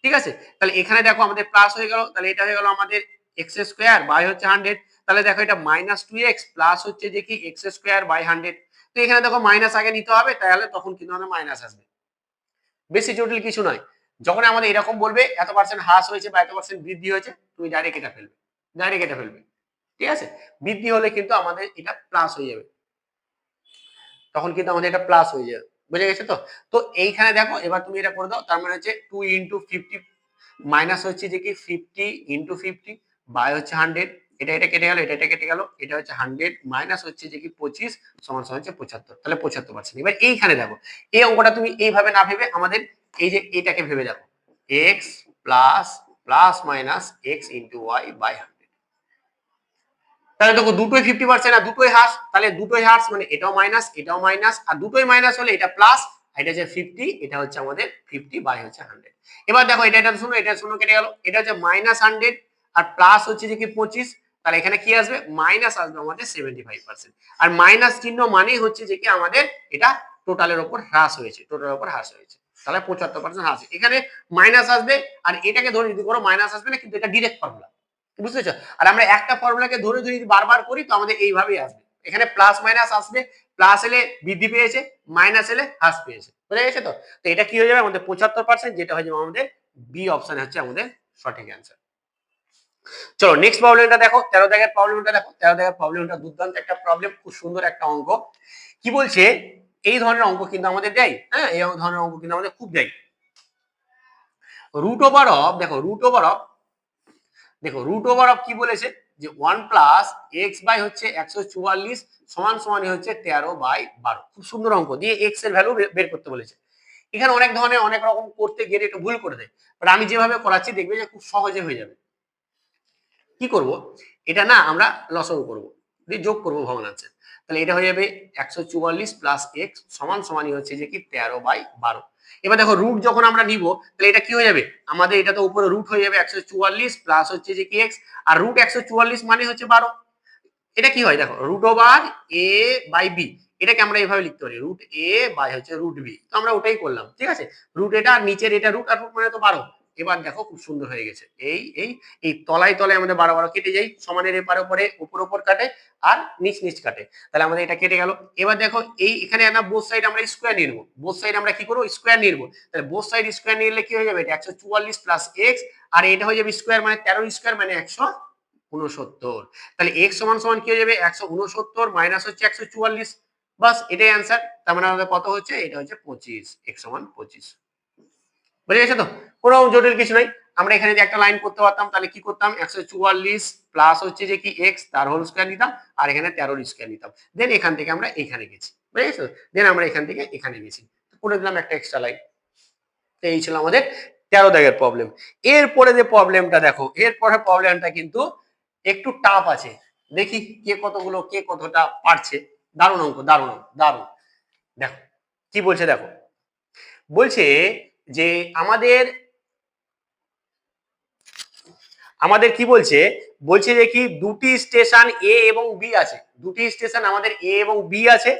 ঠিক আছে, তাহলে এখানে দেখো আমাদের প্লাস হয়ে গেল, তাহলে এটা হয়ে গেল আমাদের এক্স স্কোয়ার বাই হচ্ছে 100, তাহলে দেখো এটা মাইনাস 2x প্লাস হচ্ছে যে কি এক্স স্কোয়ার বাই 100। তো এখানে দেখো মাইনাস আগে নিতে হবে, তাহলে তখন কিন্তু আমাদের মাইনাস আসবে, বেশি জটিল কিছু নয়। যখন আমাদের এরকম বলবে এত পার্সেন্ট হ্রাস হয়েছে বা এত পার্সেন্ট বৃদ্ধি হয়েছে, তুমি ডাইরেক্ট এটা ফেলবে, ডাইরেক্ট এটা ফেলবে। ঠিক আছে, বৃদ্ধি হলে কিন্তু আমাদের এটা প্লাস হয়ে যাবে, তখন কিন্তু আমাদের এটা প্লাস হয়ে যাবে। বুঝে গেছে তো? তো এইখানে দেখো এবার তুমি এটা করে দাও, তার মানে হচ্ছে 2 ইন্টু 50 মাইনাস হচ্ছে যে কি 50 ইন্টু 50 বাই হচ্ছে 100, এটা কেটে গেল, এটা কেটে গেল, এটা হচ্ছে 100 মাইনাস হচ্ছে যে কি 25 সমান সমান হচ্ছে 75, তাহলে 75%। এবার এইখানে দেখো এই অঙ্কটা তুমি এইভাবে না ভেবে আমাদের এই যে এটাকে ভেবে দেখো, x plus plus minus x into Y by 100, তাহলে দেখো দুটোই 50% আর দুটোই হ্রাস, তাহলে দুটোই হ্রাস মানে এটাও মাইনাস, আর দুটোই মাইনাস হলে এটা প্লাস, এটা হচ্ছে 50, এটা হচ্ছে আমাদের 50 বাই হচ্ছে 100। এবার দেখো এটা শূন্য, এটা শূন্য কেটে গেল, এটা হচ্ছে মাইনাস 100 আর প্লাস হচ্ছে যে কি 25, তাহলে এখানে কি আসবে, মাইনাস আসবে আমাদের 75%। আর মাইনাস চিহ্ন মানেই হচ্ছে যে কি আমাদের এটা টোটালের উপর হ্রাস হয়েছে, টোটালের উপর হ্রাস হয়েছে, তাহলে 75% হ্রাস। এখানে মাইনাস আসবে, আর এটাকে ধরে যদি করো মাইনাস আসবে না, কিন্তু এটা ডিরেক্ট ফর্মুলা, বুঝতে পেরেছো? আর আমরা একটা ফর্মুলাকে ধরে ধরে যদি বারবার করি, তো আমাদের এইভাবেই আসবে, এখানে প্লাস মাইনাস আসবে, প্লাস এলে বৃদ্ধি পেয়েছে, মাইনাস এলে হ্রাস পেয়েছে। বুঝে গেছে তো? তো এটা কি হয়ে যাবে আমাদের 75%, যেটা হয়ে যাবে আমাদের বি অপশন হচ্ছে আমাদের সঠিক অ্যান্সার। চলো নেক্সট প্রবলেমটা দেখো, 13 দাগের প্রবলেমটা দেখো। 13 দাগের প্রবলেমটা দুর্দান্ত একটা প্রবলেম, খুব সুন্দর একটা অঙ্ক। কি বলছে, এই ধরনের অঙ্ক কিন্তু আমাদের দেয়, হ্যাঁ এই ধরনের অঙ্ক কিন্তু আমাদের খুব দেয়। রুট ওভার অফ, দেখো রুট ওভার অফ, দেখো রুট ওভার অফ কি বলেছে, যে 1 প্লাস এক্স বাই হচ্ছে 144 সমান সমান হচ্ছে 13 বাই 12। খুব সুন্দর অঙ্ক দিয়ে এক্স এর ভ্যালু বের করতে বলেছে। এখানে অনেক ধরনের অনেক রকম করতে গেলে একটু ভুল করে দেয়, বাট আমি যেভাবে করাচ্ছি দেখবে যে খুব সহজে হয়ে যাবে। কি করব, এটা না আমরা লসাগু করব, দিয়ে যোগ করব ভগ্নাংশে, তাহলে এটা হয়ে যাবে 144 প্লাস এক্স সমান সমানই হচ্ছে যে কি 13 বাই 12। এবার দেখো রুট যখন আমরা নিব, তাহলে এটা কি হয়ে যাবে, আমাদের এটা তো উপরে রুট হয়ে যাবে 144 প্লাস হচ্ছে যে কি এক্স, আর রুট 144 মানে হচ্ছে 12। এটা কি হয় দেখো, root over A by B, এটাকে আমরা এইভাবে লিখতে পারি, রুট এ বাই হচ্ছে রুট বি, তো আমরা ওটাই করলাম। ঠিক আছে, রুট এটা আর নিচের এটা রুট, আর রুট মানে তো 12, এবার দেখো খুব সুন্দর হয়ে গেছে। এই এই এই তলায় তলায় আমাদের 12 কেটে যাই, সমানের এপারে ওপরে উপর কাটে আর নিচ নিচ কাটে, তাহলে আমাদের এটা কেটে গেল। এবার দেখো এই এখানে একটা বোথ সাইড আমরা স্কোয়ার নিয়ে নেবো, বোথ সাইড আমরা কি করবো স্কোয়ার নিয়ে নেবো, তাহলে বোথ সাইড স্কোয়ার নিলে কি হয়ে যাবে, এটা 144 প্লাস এক্স, আর এটা হয়ে যাবে স্কোয়ার মানে 13 স্কোয়ার মানে 169। তাহলে এক্স সমান সমান কি হয়ে যাবে 169 মাইনাস হচ্ছে 144, বাস এটাই অ্যান্সার। তার মানে আমাদের কত হচ্ছে, এটা হচ্ছে 25, এক্স সমান 25। বুঝে গেছে তো, কোনো জটিল কিছু নাই। আমরা এখানে যে একটা লাইন করতে পারতাম, তাহলে কি করতাম 144 প্লাস হচ্ছে যে কি এক্স তার হোল স্কয়ার নিতাম, আর এখানে 13 স্কয়ার নিতাম, দেন এখান থেকে আমরা এখানে গেছি, বুঝে গেছো, দেন আমরা এখান থেকে এখানে গেছি, করে দিলাম একটা এক্সট্রা লাইন। তো এই ছিল আমাদের 13 দাগের প্রবলেম। এরপরে যে প্রবলেমটা দেখো, এরপরে প্রবলেমটা কিন্তু একটু টাফ আছে, দেখি কে কতটা পারছে। দারুণ অঙ্ক, দারুণ অঙ্ক, দারুণ। দেখো কি বলছে, দেখো বলছে যে আমাদের আমাদের কি বলছে, বলছে যে কি দুটি স্টেশন এ এবং বি আছে, দুটি স্টেশন আমাদের এ এবং বি আছে,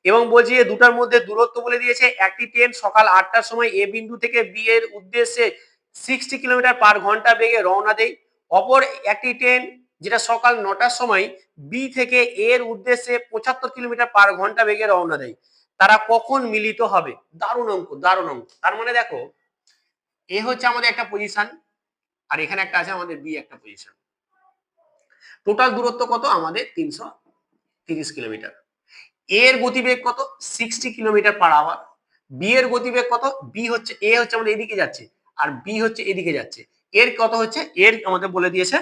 এবং বলছে যে দুটার মধ্যে দূরত্ব বলে দিয়েছে, একটি ট্রেন সকাল 8টার সময় এ বিন্দু থেকে বি এর উদ্দেশ্যে 60 কিলোমিটার পার ঘন্টা বেগে রওনা দেয়, অপর একটি ট্রেন যেটা সকাল 9টার সময় বি থেকে এর উদ্দেশ্যে 75 কিলোমিটার পার ঘন্টা বেগে রওনা দেয়, তারা কখন মিলিত হবে। দারুণ অঙ্ক, দারুণ অঙ্ক। তার মানে দেখো এ হচ্ছে আমাদের একটা পজিশন, আর এখানে একটা আছে আমাদের বি একটা পজিশন, টোটাল দূরত্ব কত আমাদের 330 কিলোমিটার, এর গতিবেগ কত 60 কিলোমিটার পার আওয়ার, বি এর গতিবেগ কত, বি হচ্ছে এ হচ্ছে আমাদের এদিকে যাচ্ছে আর বি হচ্ছে এদিকে যাচ্ছে, এর কত হচ্ছে, এর আমাদের বলে দিয়েছে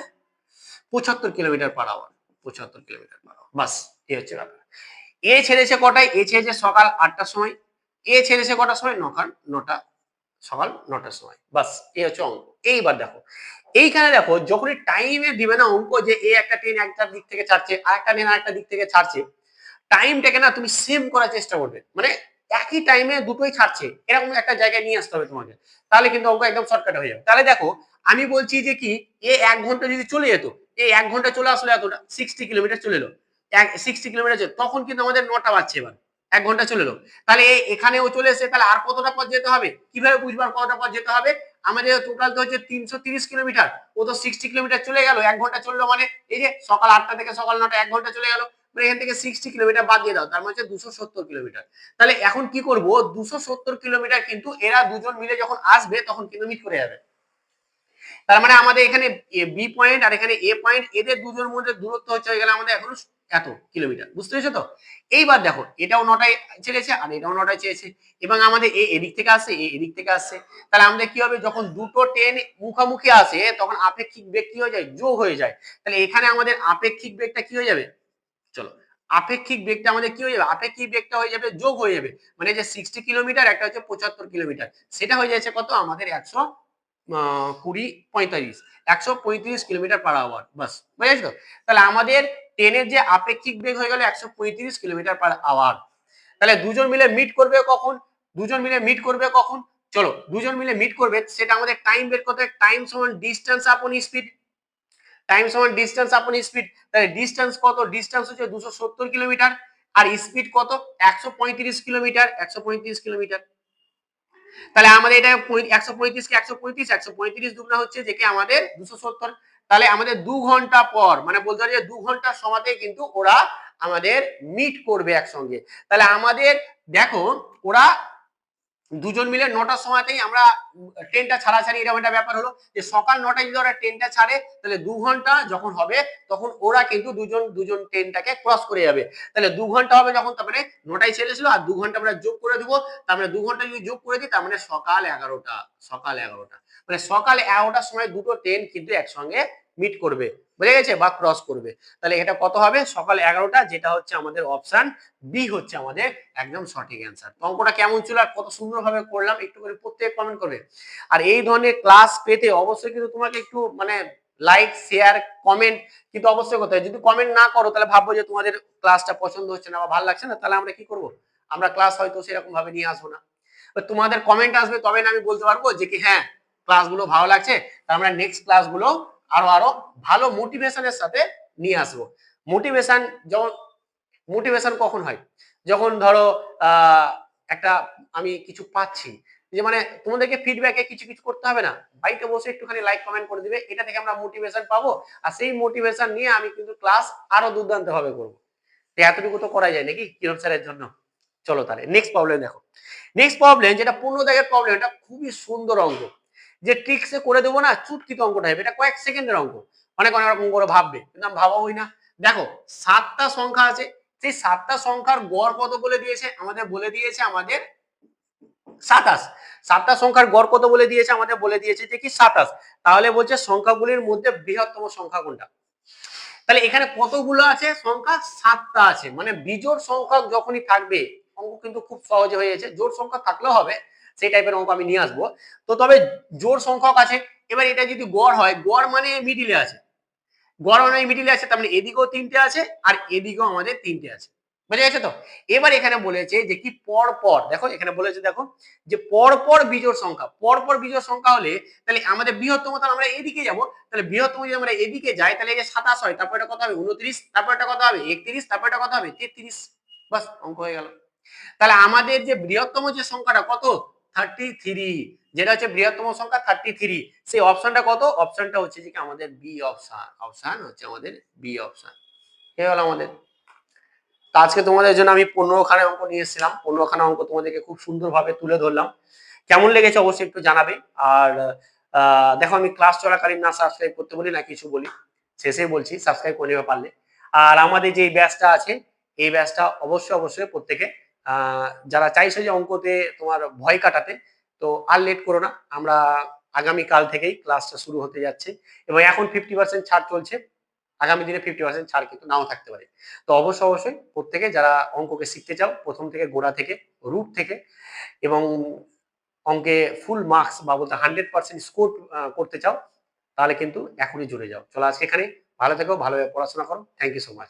75 kilometre per hour, 75 kilometre per hour, বাস এই হচ্ছে ব্যাপার। এ ছেড়েছে কটায়, এ ছেড়েছে সকাল 8টার সময়, এ ছেড়েছে কটার সময়, নটা, সকাল 9টার সময়, বাস এই হচ্ছে অঙ্ক। এইবার দেখো এইখানে দেখো যখনই টাইমে দিবে না অঙ্ক, যে এ একটা ট্রেন একটা দিক থেকে ছাড়ছে আর একটা ট্রেন আরেকটা দিক থেকে ছাড়ছে, টাইমটাকে না তুমি সেম করার চেষ্টা করবে, মানে একই টাইমে দুটোই ছাড়ছে এরকম একটা জায়গায় নিয়ে আসতে হবে তোমাকে, তাহলে কিন্তু অঙ্ক একদম শর্টকাট হয়ে যাবে। তাহলে দেখো আমি বলছি যে কি এ 1 ঘন্টা যদি চলে যেত, এই 1 ঘন্টা চলে আসলো এতটা 60 কিলোমিটার চলে এলো, 60 কিলোমিটার তখন কিন্তু আমাদের 9টা বাজছে, এবার 1 ঘন্টা চলে এলো, তাহলে এখানেও চলে এসে তাহলে আর কতটা পথ যেতে হবে, কিভাবে বুঝবার কতটা পথ যেতে হবে, আমাদের টোটাল তো হচ্ছে 330 কিলোমিটার, ও তো 60 কিলোমিটার চলে গেল, 1 ঘন্টা চললো, মানে এই যে সকাল 8টা থেকে সকাল 9টা 1 ঘন্টা চলে গেল, মানে এখান থেকে 60 কিলোমিটার বাদ দিয়ে দাও, তার মানে হচ্ছে 270 কিলোমিটার। তাহলে এখন কি করব, 270 কিলোমিটার কিন্তু এরা দুজন মিলে যখন আসবে তখন কিন্তু মিট করে যাবে, তার মানে আমাদের এখানে বি পয়েন্ট আর এখানে এ পয়েন্ট, এদের দুজনের মধ্যে দূরত্ব হচ্ছে হয়ে গেল আমাদের এখন এত কিলোমিটার, বুঝতে পেরেছো তো। এইবার দেখো এটাও 9টায় ছেড়েছে আর এটাও 9টায় ছেড়েছে, এবং আমাদের এদিক থেকে আসছে, এদিক থেকে আসছে, তাহলে আমাদের কি হবে, যখন দুটো ট্রেন মুখোমুখি আসে তখন আপেক্ষিক বেগ কি হয়ে যায়, যোগ হয়ে যায়, তাহলে এখানে আমাদের আপেক্ষিক বেগটা কি হয়ে যাবে, চলো আপেক্ষিক বেগটা আমাদের কি হয়ে যাবে, আপেক্ষিক বেগটা হয়ে যাবে যোগ হয়ে যাবে, মানে যে 60 কিলোমিটার একটা হচ্ছে 75 কিলোমিটার, সেটা হয়ে যাচ্ছে কত আমাদের 135 কিলোমিটার পার আওয়ার, বাস বুঝেছো তো। তাহলে আমাদের ট্রেনের যে আপেক্ষিক বেগ হয়ে গেল 135 কিলোমিটার পার আওয়ার, তাহলে দুজন মিলে মিট করবে কখন, দুজন মিলে মিট করবে কখন, চলো দুজন মিলে মিট করবে সেটা আমাদের টাইম বের করতে, টাইম সমান ডিস্টেন্স আপন স্পিড, টাইম সমান ডিস্টেন্স আপন স্পিড, তাহলে ডিস্টেন্স কত, ডিস্টেন্স হচ্ছে 270 কিলোমিটার, আর স্পিড কত 135 কিলোমিটার, 135 কিলোমিটার, তাহলে আমাদের এটা 135 কে 135, 135 দুগুণা হচ্ছে যে কি আমাদের 270, তাহলে আমাদের 2 ঘন্টা পর, মানে বলতে পারি যে 2 ঘন্টার সময়তে কিন্তু ওরা আমাদের মিট করবে একসঙ্গে, তাহলে আমাদের দেখো ওরা দুজন মিলে 9টার সময়তেই আমরা ট্রেনটা ছাড়াছাড়ি, এরকম একটা ব্যাপার হলো যে সকাল 9টায় যদি ওরা ট্রেনটা ছাড়ে তাহলে 2 ঘন্টা যখন হবে তখন ওরা কিন্তু দুজন দুজন ট্রেনটাকে ক্রস করে যাবে, তাহলে 2 ঘন্টা হবে যখন, তার মানে 9টায় ছেড়েছিল আর 2 ঘন্টা আমরা যোগ করে দিব, তার মানে 2 ঘন্টা যদি যোগ করে দিই তার মানে সকাল 11টা, সকাল 11টা, মানে সকাল 11টার সময় দুটো ট্রেন কিন্তু একসঙ্গে মিট করবে, বুঝে গেছে, বা ক্রস করবে, তাহলে এটা কত হবে সকাল 11টা, যেটা হচ্ছে আমাদের অপশন বি হচ্ছে আমাদের একদম সঠিক অ্যান্সার। অঙ্কটা কেমন ছিল আর কত সুন্দরভাবে করলাম একটু করে প্রত্যেক কমেন্ট করবে, আর এই ধরনের ক্লাস পেতে অবশ্যই কিন্তু তোমাকে একটু মানে লাইক শেয়ার কমেন্ট কিন্তু অবশ্যই করতে হবে, যদি কমেন্ট না করো তাহলে ভাববো যে তোমাদের ক্লাসটা পছন্দ হচ্ছে না বা ভালো লাগছে না, তাহলে আমরা কি করব, আমরা ক্লাস হয়তো সেরকম ভাবে নিয়ে আসবো না, তোমাদের কমেন্ট আসবে তবে না আমি বলতে পারবো যে কি হ্যাঁ ক্লাসগুলো ভালো লাগছে, তাহলে আমরা নেক্সট ক্লাসগুলো আরো ভালো মোটিভেশনের সাথে নিয়ে আসবো। মোটিভেশন যেমন, মোটিভেশন কখন হয়, যখন ধরো একটা আমি কিছু পাচ্ছি, যে মানে তোমাদেরকে ফিডব্যাকে কিছু কিছু করতে হবে না, বাড়িতে বসে একটুখানি লাইক কমেন্ট করে দিবে, এটা থেকে আমরা মোটিভেশন পাবো, আর সেই মোটিভেশন নিয়ে আমি কিন্তু ক্লাস আরো দুর্দান্ত ভাবে করবো। এতটুকু তো করা যায় নাকি কিরণ স্যারের জন্য। চলো তাহলে নেক্সট প্রবলেম দেখো। নেক্সট প্রবলেম যেটা 15 দাগের প্রবলেম, এটা খুবই সুন্দর অঙ্ক, যে ট্রিক্সে করে দেবো না, চুটকিতে অঙ্কটা হবে, এটা কয়েক সেকেন্ডের অঙ্ক, অনেক অনেক রকম করে ভাববে কিন্তু আমি ভাবাবই না। দেখো 7টা সংখ্যা আছে, সেই 7টা সংখ্যার গড় কত বলে দিয়েছে আমাদের, বলে দিয়েছে আমাদের 27। 7টা সংখ্যার গড় কত বলে দিয়েছে আমাদের, বলে দিয়েছে যে কি 27। তাহলে বলছে সংখ্যাগুলির মধ্যে বৃহত্তম সংখ্যা কোনটা। তাহলে এখানে কতগুলো আছে সংখ্যা, 7টা আছে, মানে বিজোড় সংখ্যা যখনই থাকবে অঙ্ক কিন্তু খুব সহজে হয়ে যাচ্ছে, জোড় সংখ্যা থাকলেও হবে, সেই টাইপের অঙ্ক আমি নিয়ে আসবো। তো তবে জোড় সংখ্যক আছে, এবার এটা যদি গড় হয়, গড় মানে মিডিলে আছে, গড় মানে মিডিলে আছে, তার মানে এদিকেও 3টে আছে আর এদিকেও আমাদের 3টে আছে, বুঝে গেছে তো। এবার এখানে বলেছে যে কি পর পর, দেখো এখানে বলেছে দেখো যে পর পর বিজোড় সংখ্যা, পর পর বিজোড় সংখ্যা হলে তাহলে আমাদের বৃহত্তম, তাহলে আমরা এদিকে যাব, তাহলে বৃহত্তম যদি আমরা এদিকে যাই তাহলে এই যে 27 হয়, তারপর এটা কত হবে 29, তারপর এটা কত হবে 31, তারপর এটা কত হবে 33, বাস অঙ্ক হয়ে গেল। তাহলে আমাদের যে বৃহত্তম যে সংখ্যাটা কত 33, যেটা হচ্ছে বৃহত্তম সংখ্যা 33, সেই অপশনটা কত, অপশনটা হচ্ছে যে আমাদের বি অপশন, অপশন হচ্ছে আমাদের বি অপশন। এই হলো আমাদের। তো আজকে তোমাদের জন্য আমি 15খানা অঙ্ক নিয়ে এসেছিলাম, 15খানা অঙ্ক তোমাদেরকে খুব সুন্দরভাবে তুলে ধরলাম, কেমন লেগেছে অবশ্যই একটু জানাবে। আর দেখো আমি ক্লাস চলাকালীন না সাবস্ক্রাইব করতে বলি না কিছু বলি, শেষে বলছি সাবস্ক্রাইব করে নেবে পারলে। আর আমাদের যে ব্যাচটা আছে, এই ব্যাচটা অবশ্যই অবশ্যই প্রত্যেকে যারা চাইছে যে অঙ্কতে তোমার ভয় কাটাতে, তো আর লেট করো না, আমরা আগামীকাল থেকেই ক্লাসটা শুরু হতে যাচ্ছে, এবং এখন 50% ছাড় চলছে, আগামী দিনে 50% ছাড় কিন্তু নাও থাকতে পারে। তো অবশ্যই অবশ্যই প্রত্যেকে যারা অঙ্ককে শিখতে চাও প্রথম থেকে গোড়া থেকে রুট থেকে, এবং অঙ্কে ফুল মার্কস বা বলতে 100% স্কোর করতে চাও, তাহলে কিন্তু এখনই জুড়ে যাও। চলো আজকে এখানে, ভালো থেকো, ভালোভাবে পড়াশোনা করো, থ্যাংক ইউ সো মাচ।